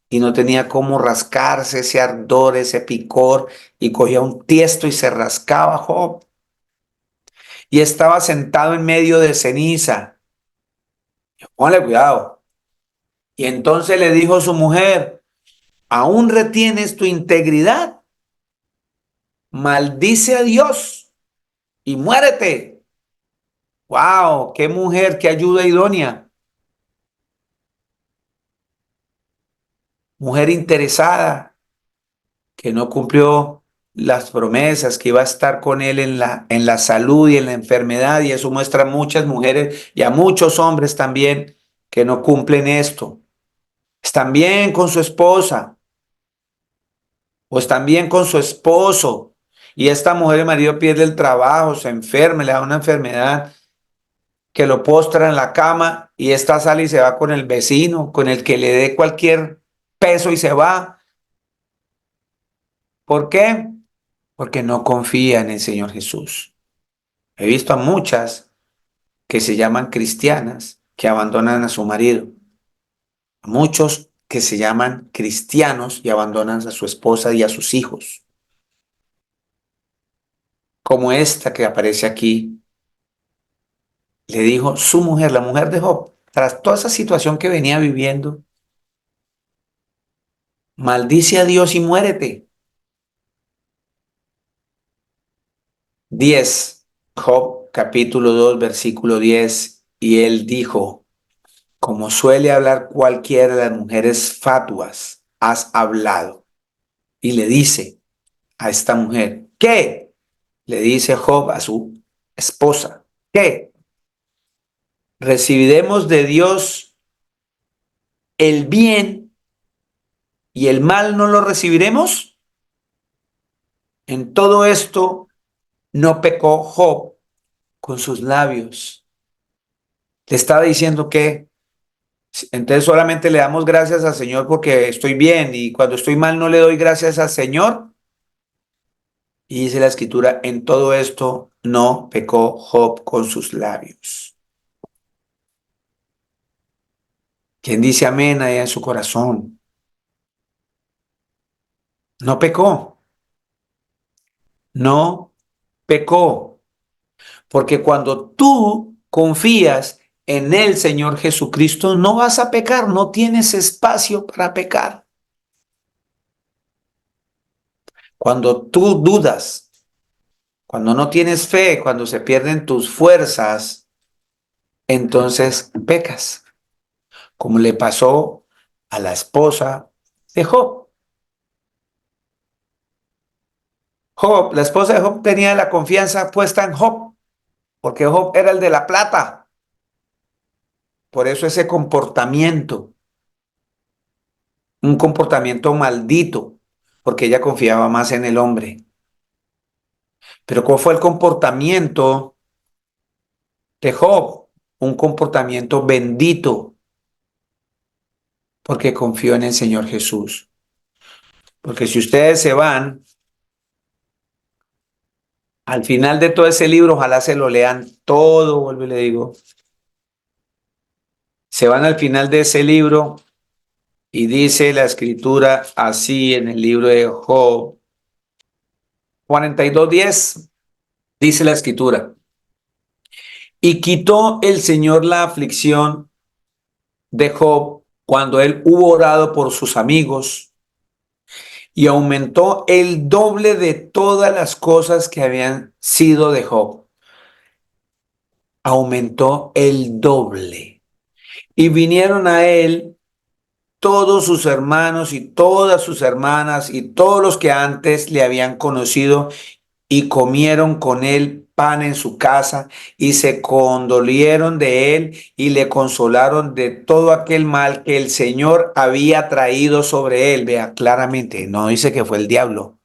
y no tenía cómo rascarse ese ardor, ese picor, y cogía un tiesto y se rascaba Job. Y estaba sentado en medio de ceniza. Ponle cuidado. Y entonces le dijo su mujer: ¿aún retienes tu integridad? Maldice a Dios y muérete. ¡Wow! ¡Qué mujer, qué ayuda idónea! Mujer interesada que no cumplió las promesas, que iba a estar con él en la salud y en la enfermedad. Y eso muestra a muchas mujeres y a muchos hombres también que no cumplen esto. Están bien con su esposa o están bien con su esposo. Y esta mujer, el marido pierde el trabajo, se enferma, le da una enfermedad que lo postra en la cama, y esta sale y se va con el vecino, con el que le dé cualquier peso y se va. ¿Por qué? Porque no confía en el Señor Jesús. He visto a muchas que se llaman cristianas que abandonan a su marido. A muchos que se llaman cristianos y abandonan a su esposa y a sus hijos. Como esta que aparece aquí, le dijo su mujer, la mujer de Job, tras toda esa situación que venía viviendo: maldice a Dios y muérete. 10, Job capítulo 2, versículo 10. Y él dijo: como suele hablar cualquiera de las mujeres fatuas, has hablado. Y le dice a esta mujer: ¿qué? Le dice Job a su esposa: ¿qué? ¿Recibiremos de Dios el bien y el mal no lo recibiremos? En todo esto no pecó Job con sus labios. Le estaba diciendo que entonces solamente le damos gracias al Señor porque estoy bien, y cuando estoy mal no le doy gracias al Señor. Y dice la escritura: en todo esto no pecó Job con sus labios. ¿Quién dice amén allá en su corazón? No pecó, no pecó, porque cuando tú confías en el Señor Jesucristo no vas a pecar, no tienes espacio para pecar. Cuando tú dudas, cuando no tienes fe, cuando se pierden tus fuerzas, entonces pecas, como le pasó a la esposa de Job. Job, la esposa de Job tenía la confianza puesta en Job, porque Job era el de la plata. Por eso ese comportamiento, un comportamiento maldito, porque ella confiaba más en el hombre. Pero ¿cuál fue el comportamiento de Job? Un comportamiento bendito, porque confió en el Señor Jesús. Porque si ustedes se van al final de todo ese libro, ojalá se lo lean todo, vuelvo y le digo, se van al final de ese libro y dice la escritura así en el libro de Job 42:10, dice la escritura: y quitó el Señor la aflicción de Job cuando él hubo orado por sus amigos, y aumentó el doble de todas las cosas que habían sido de Job. Aumentó el doble. Y vinieron a él todos sus hermanos y todas sus hermanas y todos los que antes le habían conocido, y comieron con él pan en su casa, y se condolieron de él y le consolaron de todo aquel mal que el Señor había traído sobre él. Vea claramente, no dice que fue el diablo,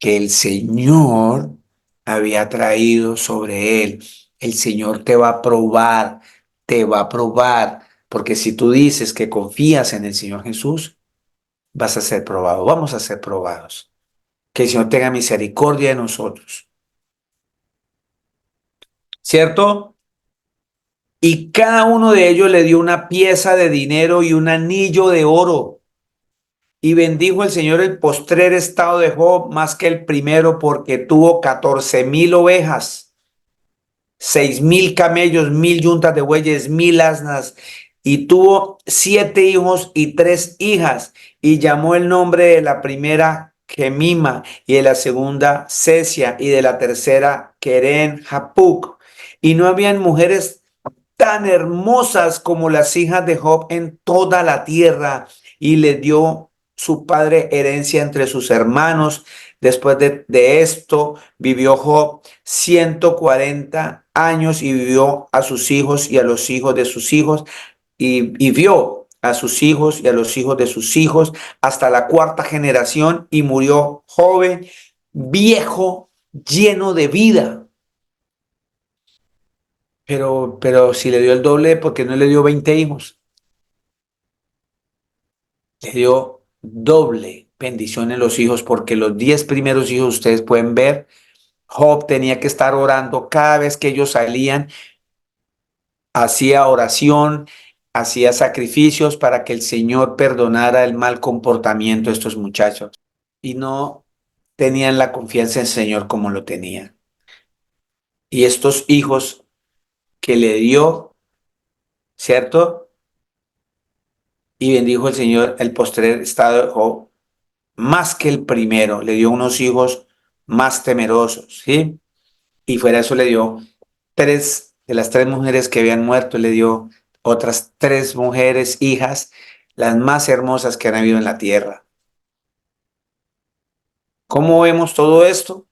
que el Señor había traído sobre él. El Señor te va a probar, te va a probar, porque si tú dices que confías en el Señor Jesús, vas a ser probado, vamos a ser probados. Que el Señor tenga misericordia de nosotros, ¿cierto? Y cada uno de ellos le dio una pieza de dinero y un anillo de oro. Y bendijo el Señor el postrer estado de Job más que el primero, porque tuvo 14,000 ovejas, 6,000 camellos, 1,000 yuntas de bueyes, 1,000 asnas, y tuvo 7 hijos y 3 hijas, y llamó el nombre de la primera Gemima, y de la segunda Cesia, y de la tercera Queren Hapuc. Y no habían mujeres tan hermosas como las hijas de Job en toda la tierra, y le dio su padre herencia entre sus hermanos. Después de esto vivió Job 140 años y vivió a sus hijos y a los hijos de sus hijos, y vio a sus hijos y a los hijos de sus hijos hasta la cuarta generación, y murió joven, viejo, lleno de vida. Pero si le dio el doble, ¿por qué no le dio 20 hijos? Le dio doble bendición en los hijos, porque los 10 primeros hijos, ustedes pueden ver, Job tenía que estar orando cada vez que ellos salían, hacía oración, hacía sacrificios para que el Señor perdonara el mal comportamiento de estos muchachos. Y no tenían la confianza en el Señor como lo tenían. Y estos hijos que le dio, ¿cierto? Y bendijo el Señor el postrer estado de Job más que el primero. Le dio unos hijos más temerosos, ¿sí? Y fuera de eso le dio de las 3 mujeres que habían muerto, le dio otras 3 mujeres, hijas, las más hermosas que han habido en la tierra. ¿Cómo vemos todo esto?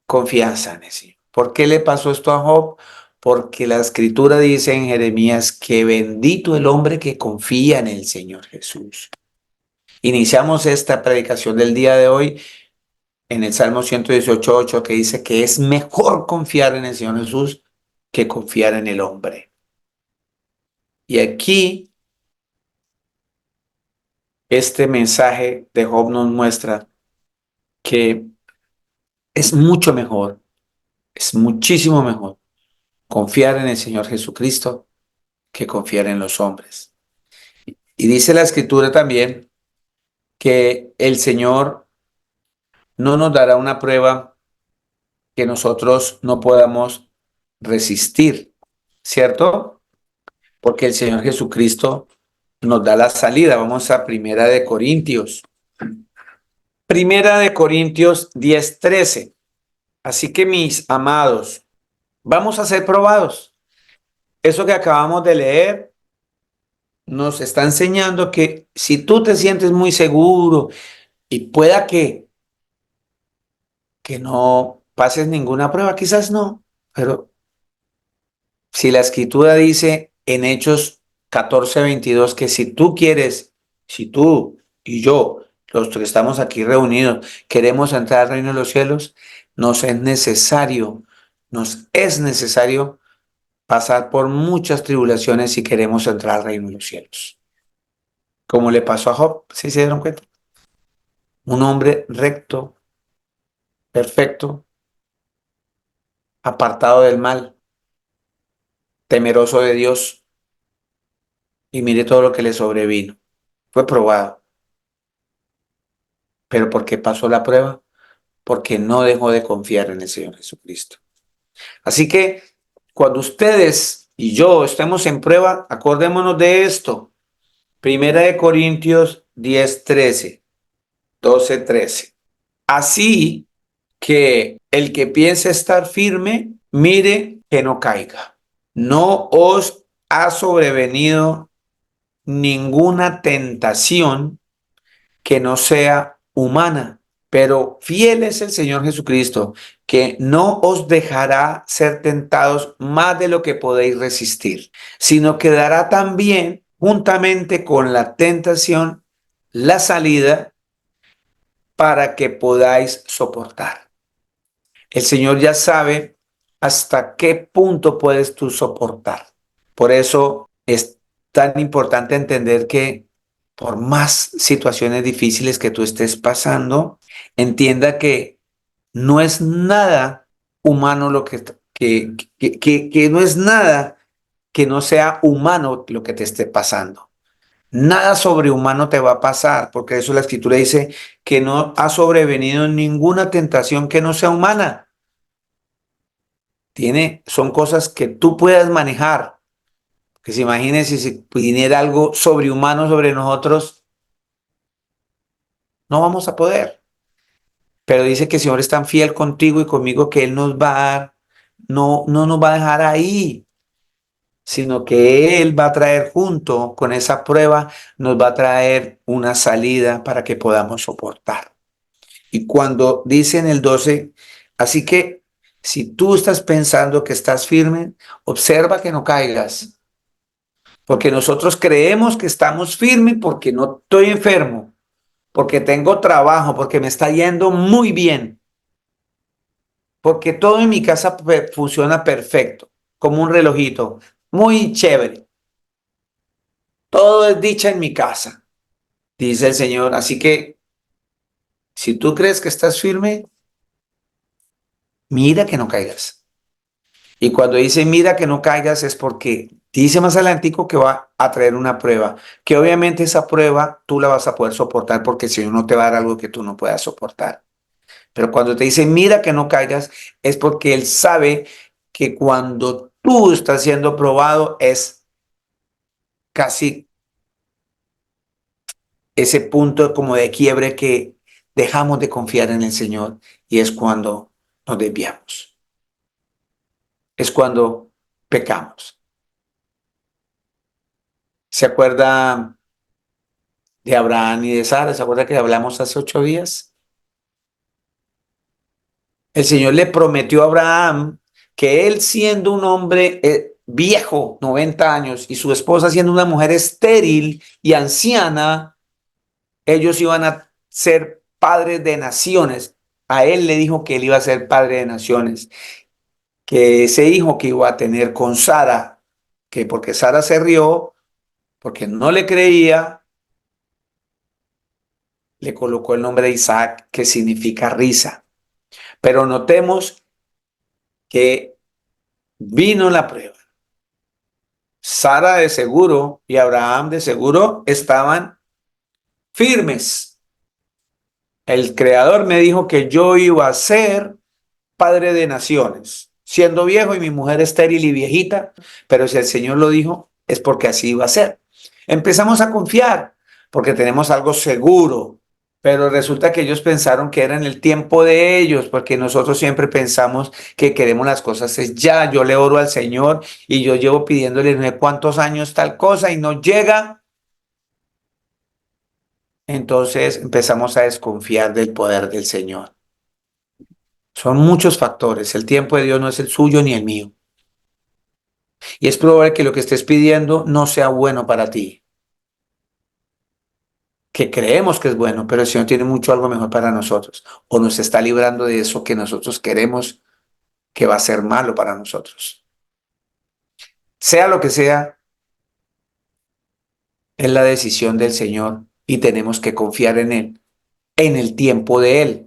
Confianza en el Señor. ¿Por qué le pasó esto a Job? Porque la escritura dice en Jeremías que bendito el hombre que confía en el Señor Jesús. Iniciamos esta predicación del día de hoy en el Salmo 118:8, que dice que es mejor confiar en el Señor Jesús que confiar en el hombre. Y aquí este mensaje de Job nos muestra que es mucho mejor, es muchísimo mejor confiar en el Señor Jesucristo que confiar en los hombres. Y dice la escritura también que el Señor no nos dará una prueba que nosotros no podamos resistir, ¿cierto? Porque el Señor Jesucristo nos da la salida. Vamos a Primera de Corintios. Primera de Corintios 10:13. Así que mis amados, vamos a ser probados. Eso que acabamos de leer nos está enseñando que si tú te sientes muy seguro y pueda que no pases ninguna prueba, quizás no, pero si la escritura dice en Hechos 14:22 que si tú quieres, si tú y yo, los que estamos aquí reunidos, queremos entrar al reino de los cielos, nos es necesario pasar por muchas tribulaciones si queremos entrar al reino de los cielos. Como le pasó a Job, ¿sí se dieron cuenta? Un hombre recto, perfecto, apartado del mal, temeroso de Dios, y mire todo lo que le sobrevino. Fue probado. ¿Pero por qué pasó la prueba? Porque no dejó de confiar en el Señor Jesucristo. Así que cuando ustedes y yo estemos en prueba, acordémonos de esto. Primera de Corintios 10:13, 12:13. Así que el que piense estar firme, mire que no caiga. No os ha sobrevenido ninguna tentación que no sea humana, pero fiel es el Señor Jesucristo, que no os dejará ser tentados más de lo que podéis resistir, sino que dará también, juntamente con la tentación, la salida para que podáis soportar. El Señor ya sabe ¿Hasta qué punto puedes tú soportar? Por eso es tan importante entender que por más situaciones difíciles que tú estés pasando, entienda que no es nada humano lo que no es nada que no sea humano lo que te esté pasando. Nada sobrehumano te va a pasar, porque eso la escritura dice que no ha sobrevenido ninguna tentación que no sea humana. Son cosas que tú puedas manejar. Que se imagine si viniera algo sobrehumano sobre nosotros, no vamos a poder. Pero dice que el Señor es tan fiel contigo y conmigo que Él nos va a dar, no nos va a dejar ahí, sino que Él va a traer junto con esa prueba, nos va a traer una salida para que podamos soportar. Y cuando dice en el 12, así que si tú estás pensando que estás firme, observa que no caigas, porque nosotros creemos que estamos firmes porque no estoy enfermo, porque tengo trabajo, porque me está yendo muy bien, porque todo en mi casa funciona perfecto, como un relojito, muy chévere. Todo es dicha en mi casa, dice el Señor. Así que si tú crees que estás firme, mira que no caigas. Y cuando dice mira que no caigas es porque dice más adelantico que va a traer una prueba, que obviamente esa prueba tú la vas a poder soportar porque el Señor no te va a dar algo que tú no puedas soportar. Pero cuando te dice mira que no caigas es porque Él sabe que cuando tú estás siendo probado es casi ese punto como de quiebre que dejamos de confiar en el Señor y es cuando nos desviamos, es cuando pecamos. ¿Se acuerda de Abraham y de Sara? ¿Se acuerda que hablamos hace 8 días? El Señor le prometió a Abraham que él siendo un hombre viejo, 90 años, y su esposa siendo una mujer estéril y anciana, ellos iban a ser padres de naciones. A él le dijo que él iba a ser padre de naciones, que ese hijo que iba a tener con Sara, que porque Sara se rió, porque no le creía, le colocó el nombre de Isaac, que significa risa. Pero notemos que vino la prueba. Sara de seguro y Abraham de seguro estaban firmes. El Creador me dijo que yo iba a ser padre de naciones, siendo viejo y mi mujer estéril y viejita, pero si el Señor lo dijo, es porque así iba a ser. Empezamos a confiar porque tenemos algo seguro, pero resulta que ellos pensaron que era en el tiempo de ellos, porque nosotros siempre pensamos que queremos las cosas es ya. Yo le oro al Señor y yo llevo pidiéndole no sé cuántos años tal cosa y no llega. Entonces empezamos a desconfiar del poder del Señor. Son muchos factores. El tiempo de Dios no es el suyo ni el mío. Y es probable que lo que estés pidiendo no sea bueno para ti, que creemos que es bueno, pero el Señor tiene mucho algo mejor para nosotros, o nos está librando de eso que nosotros queremos que va a ser malo para nosotros. Sea lo que sea, es la decisión del Señor y tenemos que confiar en Él, en el tiempo de Él.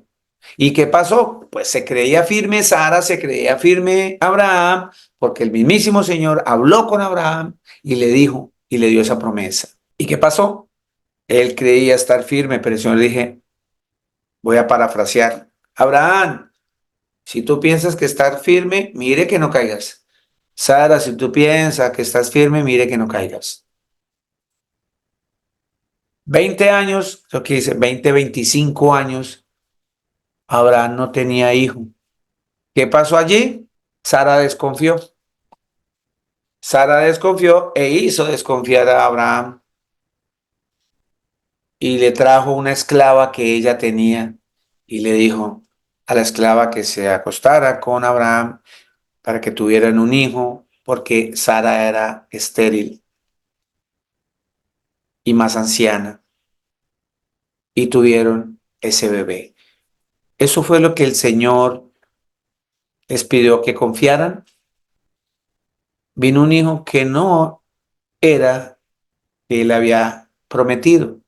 ¿Y qué pasó? Pues se creía firme Sara, se creía firme Abraham, porque el mismísimo Señor habló con Abraham y le dijo y le dio esa promesa. ¿Y qué pasó? Él creía estar firme, pero el Señor le dije, voy a parafrasear. Abraham, si tú piensas que estar firme, mire que no caigas. Sara, si tú piensas que estás firme, mire que no caigas. 20 años, lo que dice, 20, 25 años, Abraham no tenía hijo. ¿Qué pasó allí? Sara desconfió. Sara desconfió e hizo desconfiar a Abraham y le trajo una esclava que ella tenía y le dijo a la esclava que se acostara con Abraham para que tuvieran un hijo, porque Sara era estéril y más anciana, y tuvieron ese bebé. Eso fue lo que el Señor les pidió que confiaran. Vino un hijo que no era que él había prometido.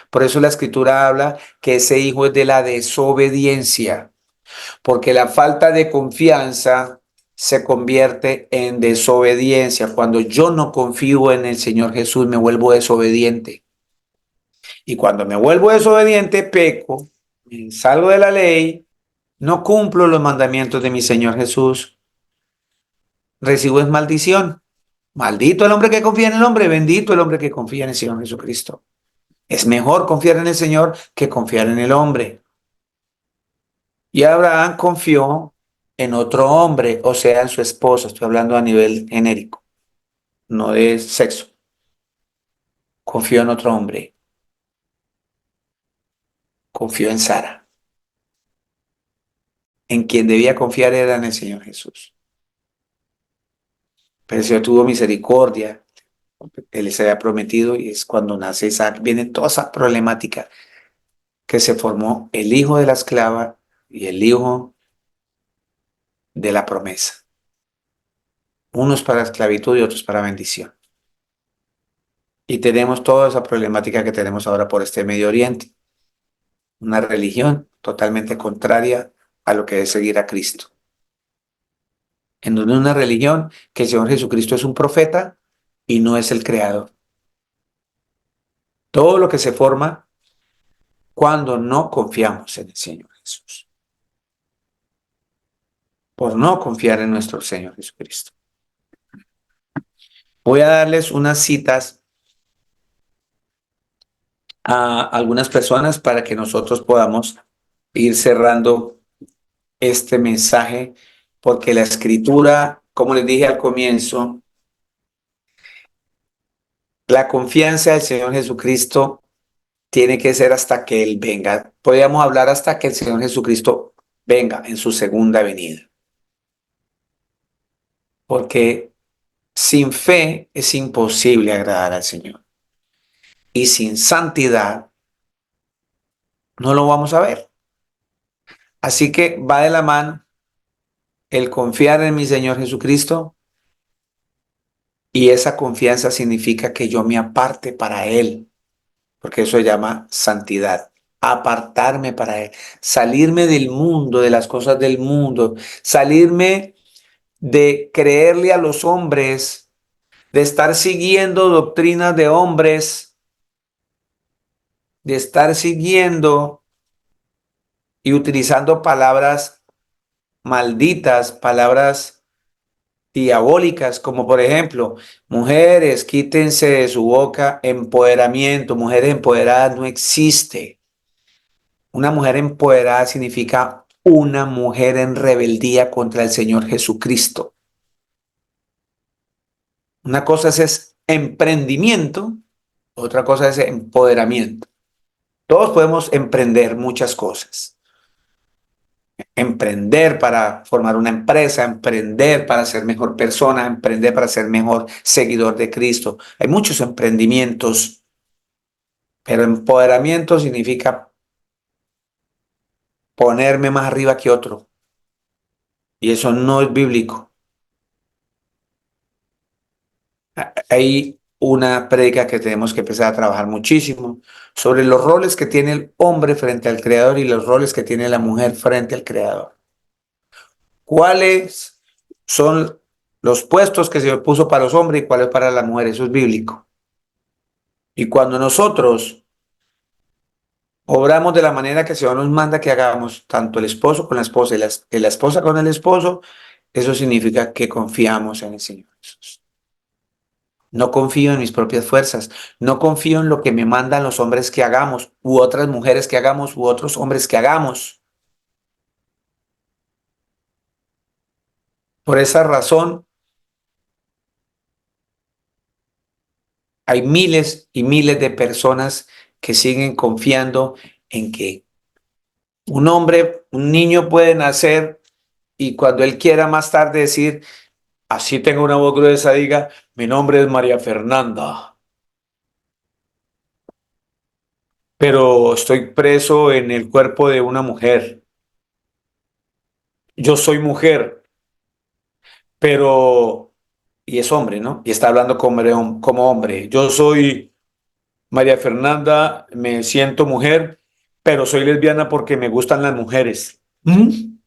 Por eso la escritura habla que ese hijo es de la desobediencia, porque la falta de confianza se convierte en desobediencia. Cuando yo no confío en el Señor Jesús, me vuelvo desobediente. Y cuando me vuelvo desobediente, peco, me salgo de la ley, no cumplo los mandamientos de mi Señor Jesús, recibo es maldición. Maldito el hombre que confía en el hombre, bendito el hombre que confía en el Señor Jesucristo. Es mejor confiar en el Señor que confiar en el hombre. Y Abraham confió en otro hombre, o sea, en su esposa. Estoy hablando a nivel genérico, no de sexo. Confió en otro hombre. Confió en Sara. En quien debía confiar era en el Señor Jesús. Pero el Señor tuvo misericordia. Él les había prometido y es cuando nace Isaac. Viene toda esa problemática que se formó el hijo de la esclava y el hijo de la promesa. Unos para esclavitud y otros para bendición. Y tenemos toda esa problemática que tenemos ahora por este Medio Oriente. Una religión totalmente contraria a lo que es seguir a Cristo. En donde una religión que el Señor Jesucristo es un profeta y no es el creador. Todo lo que se forma cuando no confiamos en el Señor Jesús. Por no confiar en nuestro Señor Jesucristo. Voy a darles unas citas a algunas personas para que nosotros podamos ir cerrando este mensaje, porque la escritura, como les dije al comienzo, la confianza del Señor Jesucristo tiene que ser hasta que Él venga. Podríamos hablar hasta que el Señor Jesucristo venga en su segunda venida. Porque sin fe es imposible agradar al Señor. Y sin santidad no lo vamos a ver. Así que va de la mano el confiar en mi Señor Jesucristo, y esa confianza significa que yo me aparte para Él, porque eso se llama santidad. Apartarme para Él, salirme del mundo, de las cosas del mundo, salirme de creerle a los hombres, de estar siguiendo doctrinas de hombres, de estar siguiendo y utilizando palabras malditas, palabras diabólicas, como por ejemplo, mujeres, quítense de su boca empoderamiento. Mujeres empoderadas no existe. Una mujer empoderada significa una mujer en rebeldía contra el Señor Jesucristo. Una cosa es emprendimiento, otra cosa es empoderamiento. Todos podemos emprender muchas cosas. Emprender para formar una empresa, emprender para ser mejor persona, emprender para ser mejor seguidor de Cristo. Hay muchos emprendimientos, pero empoderamiento significa ponerme más arriba que otro. Y eso no es bíblico. Hay una prédica que tenemos que empezar a trabajar muchísimo sobre los roles que tiene el hombre frente al Creador y los roles que tiene la mujer frente al Creador. ¿Cuáles son los puestos que se puso para los hombres y cuáles para las mujeres? Eso es bíblico. Y cuando nosotros obramos de la manera que el Señor nos manda que hagamos, tanto el esposo con la esposa y la esposa con el esposo, eso significa que confiamos en el Señor Jesús. No confío en mis propias fuerzas, no confío en lo que me mandan los hombres que hagamos, u otras mujeres que hagamos, u otros hombres que hagamos. Por esa razón, hay miles y miles de personas que siguen confiando en que un hombre, un niño puede nacer y cuando él quiera más tarde decir, así tenga una voz gruesa, diga, mi nombre es María Fernanda, pero estoy preso en el cuerpo de una mujer. yo soy mujer, pero, y es hombre, ¿no? Y está hablando como hombre. Yo soy María Fernanda, me siento mujer, pero soy lesbiana porque me gustan las mujeres. ¿Mm?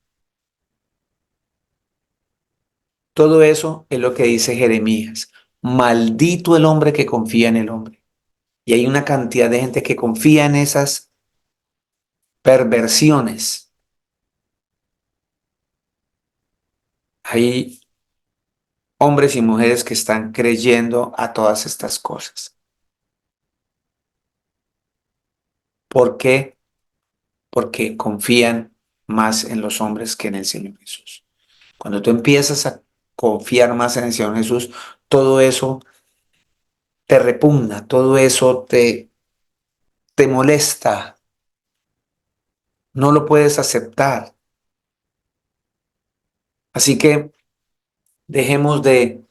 Todo eso es lo que dice Jeremías. Maldito el hombre que confía en el hombre. Y hay una cantidad de gente que confía en esas perversiones. Hay hombres y mujeres que están creyendo a todas estas cosas. ¿Por qué? Porque confían más en los hombres que en el Señor Jesús. Cuando tú empiezas a confiar más en el Señor Jesús, todo eso te repugna, todo eso te molesta, no lo puedes aceptar. Así que dejemos de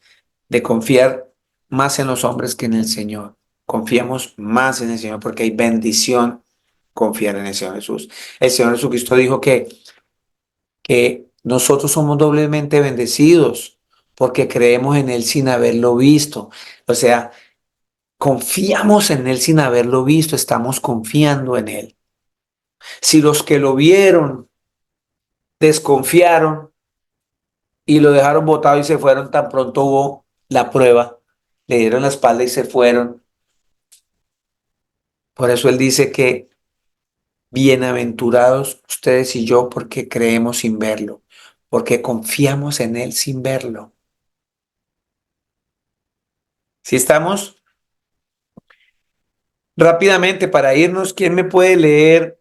confiar más en los hombres que en el Señor. Confiemos más en el Señor porque hay bendición confiar en el Señor Jesús. El Señor Jesucristo dijo que nosotros somos doblemente bendecidos porque creemos en Él sin haberlo visto. O sea, confiamos en Él sin haberlo visto, estamos confiando en Él. Si los que lo vieron desconfiaron y lo dejaron botado y se fueron, tan pronto hubo la prueba, le dieron la espalda y se fueron. Por eso Él dice que bienaventurados ustedes y yo porque creemos sin verlo, porque confiamos en Él sin verlo. Si estamos rápidamente para irnos, ¿quién me puede leer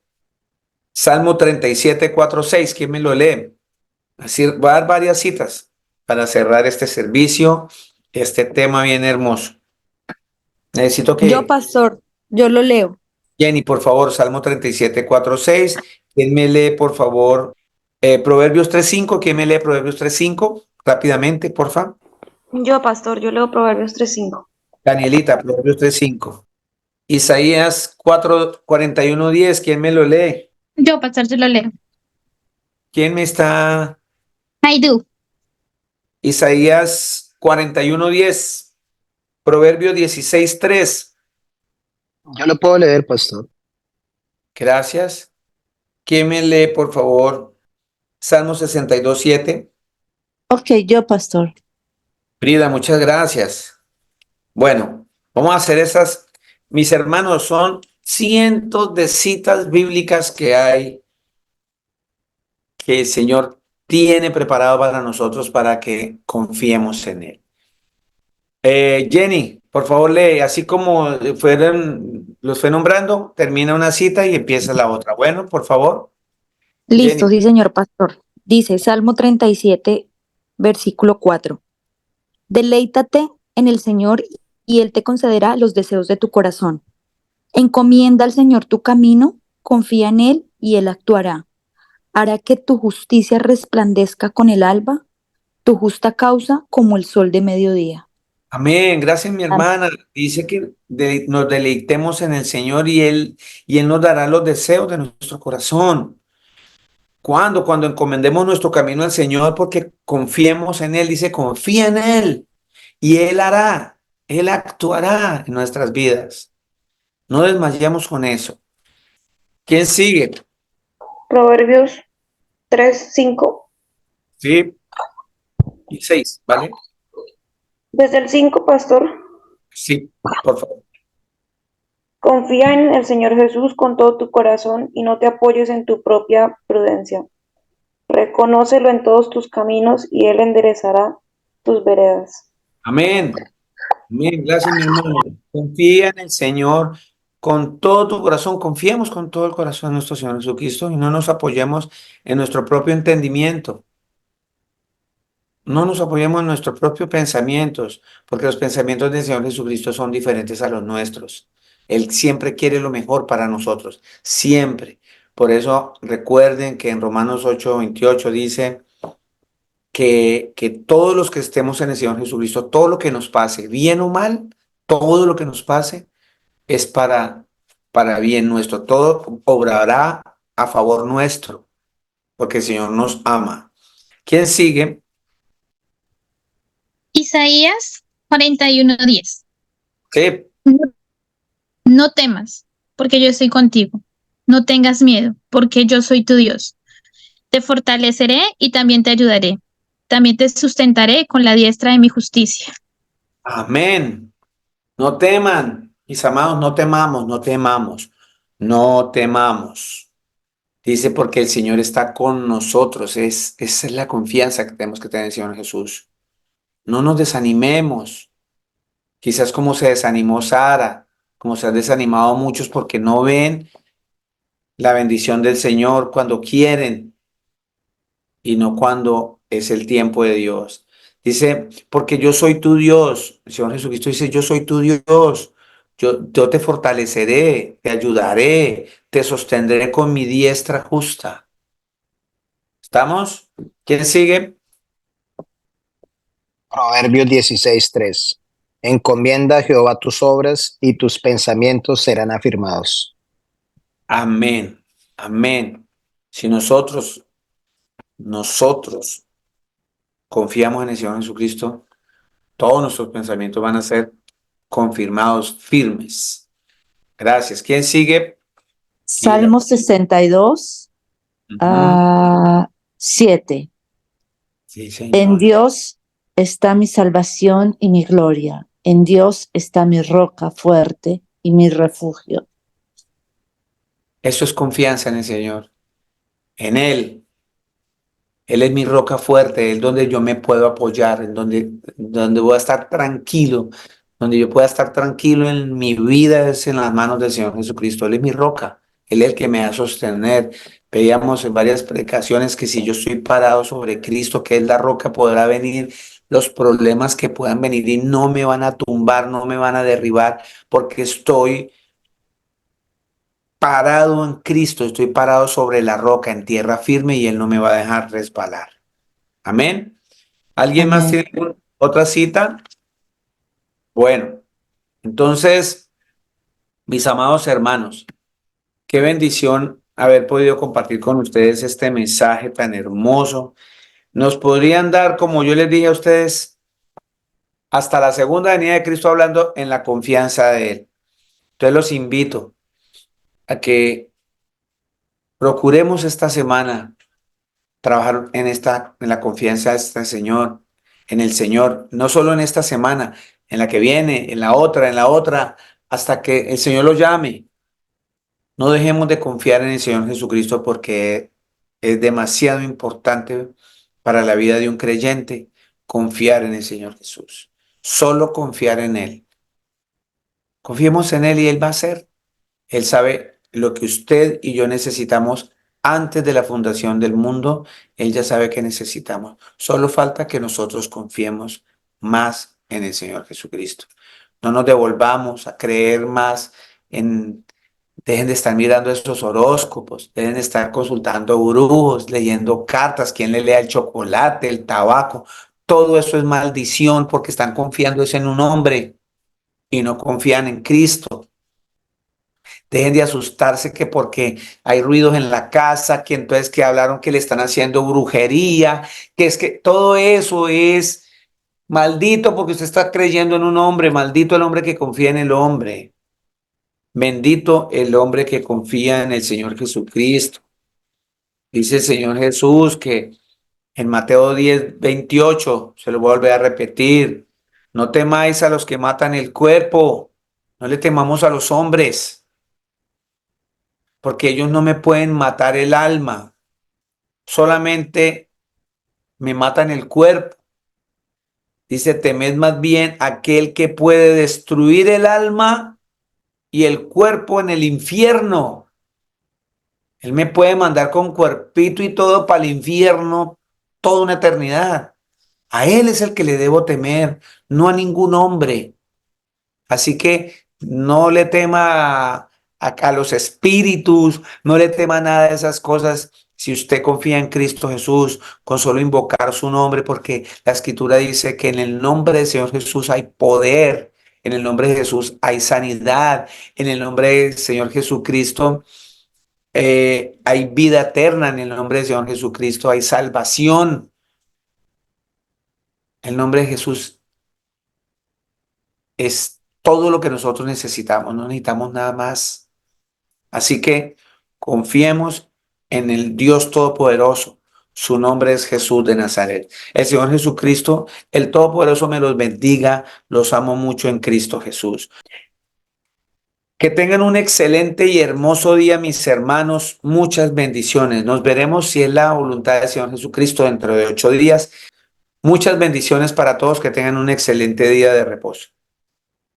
Salmo 37, 4, 6? ¿Quién me lo lee? Así, voy a dar varias citas para cerrar este servicio, este tema bien hermoso. Necesito Yo, que, pastor, yo lo leo. Jenny, por favor, Salmo 37, 4, 6. ¿Quién me lee, por favor, Proverbios 3, 5? ¿Quién me lee Proverbios 3, 5? Rápidamente, por favor. Yo, pastor, yo leo Proverbios 3:5. Danielita, Proverbios 3, 5. Isaías 4, 41, 10. ¿Quién me lo lee? Yo, pastor, yo lo leo. ¿Quién me está? I do. Isaías 41, 10. Proverbios 16, 3. Yo lo puedo leer, pastor. Gracias. ¿Quién me lee, por favor, Salmo 62, 7? Ok, yo, pastor. Frida, muchas gracias. Bueno, vamos a hacer esas. Mis hermanos, son cientos de citas bíblicas que hay que el Señor tiene preparado para nosotros para que confiemos en Él. Jenny, por favor, lee, así como los fue nombrando, termina una cita y empieza la otra. Bueno, por favor, Jenny. Listo, sí, señor pastor. Dice Salmo 37, versículo 4. Deleítate en el Señor y Él te concederá los deseos de tu corazón. Encomienda al Señor tu camino, confía en Él y Él actuará. Hará que tu justicia resplandezca con el alba, tu justa causa como el sol de mediodía. Amén, gracias mi Amén. hermana. Dice que nos deleitemos en el Señor y Él nos dará los deseos de nuestro corazón. ¿Cuándo? Cuando encomendemos nuestro camino al Señor porque confiemos en Él. Dice, confía en Él y Él hará, Él actuará en nuestras vidas. No desmayemos con eso. ¿Quién sigue? Proverbios 3:5. Sí, y 6, ¿vale? Desde el 5, pastor, Sí, por favor. confía en el Señor Jesús con todo tu corazón y no te apoyes en tu propia prudencia. Reconócelo en todos tus caminos y Él enderezará tus veredas. Amén. Amén. Gracias, mi hermano. Confía en el Señor con todo tu corazón. Confiemos con todo el corazón en nuestro Señor Jesucristo y no nos apoyemos en nuestro propio entendimiento. No nos apoyemos en nuestros propios pensamientos, porque los pensamientos del Señor Jesucristo son diferentes a los nuestros. Él siempre quiere lo mejor para nosotros, siempre. Por eso recuerden que en Romanos 8:28 dice que todos los que estemos en el Señor Jesucristo, todo lo que nos pase, bien o mal, todo lo que nos pase es para bien nuestro. Todo obrará a favor nuestro, porque el Señor nos ama. ¿Quién sigue? Isaías 41:10. Sí. No temas, porque yo estoy contigo. No tengas miedo, porque yo soy tu Dios. Te fortaleceré y también te ayudaré. También te sustentaré con la diestra de mi justicia. Amén. No teman, mis amados, no temamos, no temamos, no temamos. Dice porque el Señor está con nosotros. Esa es la confianza que tenemos que tener en el Señor Jesús. No nos desanimemos. Quizás como se desanimó Sara, como se han desanimado muchos porque no ven la bendición del Señor cuando quieren y no cuando es el tiempo de Dios. Dice, porque yo soy tu Dios. El Señor Jesucristo dice, yo soy tu Dios. Yo te fortaleceré, te ayudaré, te sostendré con mi diestra justa. ¿Estamos? ¿Quién sigue? Proverbios 16:3. Encomienda a Jehová tus obras y tus pensamientos serán afirmados. Amén. Amén. Si nosotros confiamos en el Señor Jesucristo, todos nuestros pensamientos van a ser confirmados, firmes. Gracias. ¿Quién sigue? Salmo 62, Ujú. 7. Sí, En Señor. Dios está mi salvación y mi gloria. En Dios está mi roca fuerte y mi refugio. Eso es confianza en el Señor, en Él. Él es mi roca fuerte, Él donde yo me puedo apoyar, donde voy a estar tranquilo, donde yo pueda estar tranquilo en mi vida es en las manos del Señor Jesucristo. Él es mi roca, Él es el que me va a sostener. Veíamos en varias predicaciones que si yo estoy parado sobre Cristo, que es la roca, podrá venir los problemas que puedan venir y no me van a tumbar, no me van a derribar, porque estoy parado en Cristo, estoy parado sobre la roca, en tierra firme y Él no me va a dejar resbalar. Amén. ¿Alguien más Amén. tiene otra cita? Bueno, entonces, mis amados hermanos, qué bendición haber podido compartir con ustedes este mensaje tan hermoso. Nos podrían dar, como yo les dije a ustedes, hasta la segunda venida de Cristo hablando en la confianza de Él. Entonces los invito a que procuremos esta semana trabajar en la confianza de este Señor, en el Señor, no solo en esta semana, en la que viene, en la otra, hasta que el Señor lo llame. No dejemos de confiar en el Señor Jesucristo porque es demasiado importante para la vida de un creyente confiar en el Señor Jesús. Solo confiar en Él. Confiemos en Él y Él va a hacer. Él sabe lo que usted y yo necesitamos antes de la fundación del mundo. Él ya sabe que necesitamos. Solo falta que nosotros confiemos más en el Señor Jesucristo. No nos devolvamos a creer más en... Dejen de estar mirando estos horóscopos, dejen de estar consultando brujos, leyendo cartas, quien le lea el chocolate, el tabaco. Todo eso es maldición porque están confiando en un hombre y no confían en Cristo. Dejen de asustarse que porque hay ruidos en la casa, que entonces que hablaron que le están haciendo brujería, que es que todo eso es maldito porque usted está creyendo en un hombre, maldito el hombre que confía en el hombre, bendito el hombre que confía en el Señor Jesucristo. Dice el Señor Jesús que en Mateo 10:28, se lo voy a volver a repetir, no temáis a los que matan el cuerpo, no le temamos a los hombres porque ellos no me pueden matar el alma, solamente me matan el cuerpo. Dice, temed más bien aquel que puede destruir el alma y el cuerpo en el infierno. Él me puede mandar con cuerpito y todo para el infierno toda una eternidad. A Él es el que le debo temer, no a ningún hombre. Así que no le tema a los espíritus, no le tema nada de esas cosas. Si usted confía en Cristo Jesús, con solo invocar su nombre, porque la Escritura dice que en el nombre del Señor Jesús hay poder, en el nombre de Jesús hay sanidad, en el nombre del Señor Jesucristo hay vida eterna, en el nombre del Señor Jesucristo hay salvación. El nombre de Jesús es todo lo que nosotros necesitamos, no necesitamos nada más. Así que confiemos en el Dios Todopoderoso. Su nombre es Jesús de Nazaret. El Señor Jesucristo, el Todopoderoso, me los bendiga. Los amo mucho en Cristo Jesús. Que tengan un excelente y hermoso día, mis hermanos. Muchas bendiciones. Nos veremos, si es la voluntad del Señor Jesucristo, dentro de 8 días. Muchas bendiciones para todos. Que tengan un excelente día de reposo.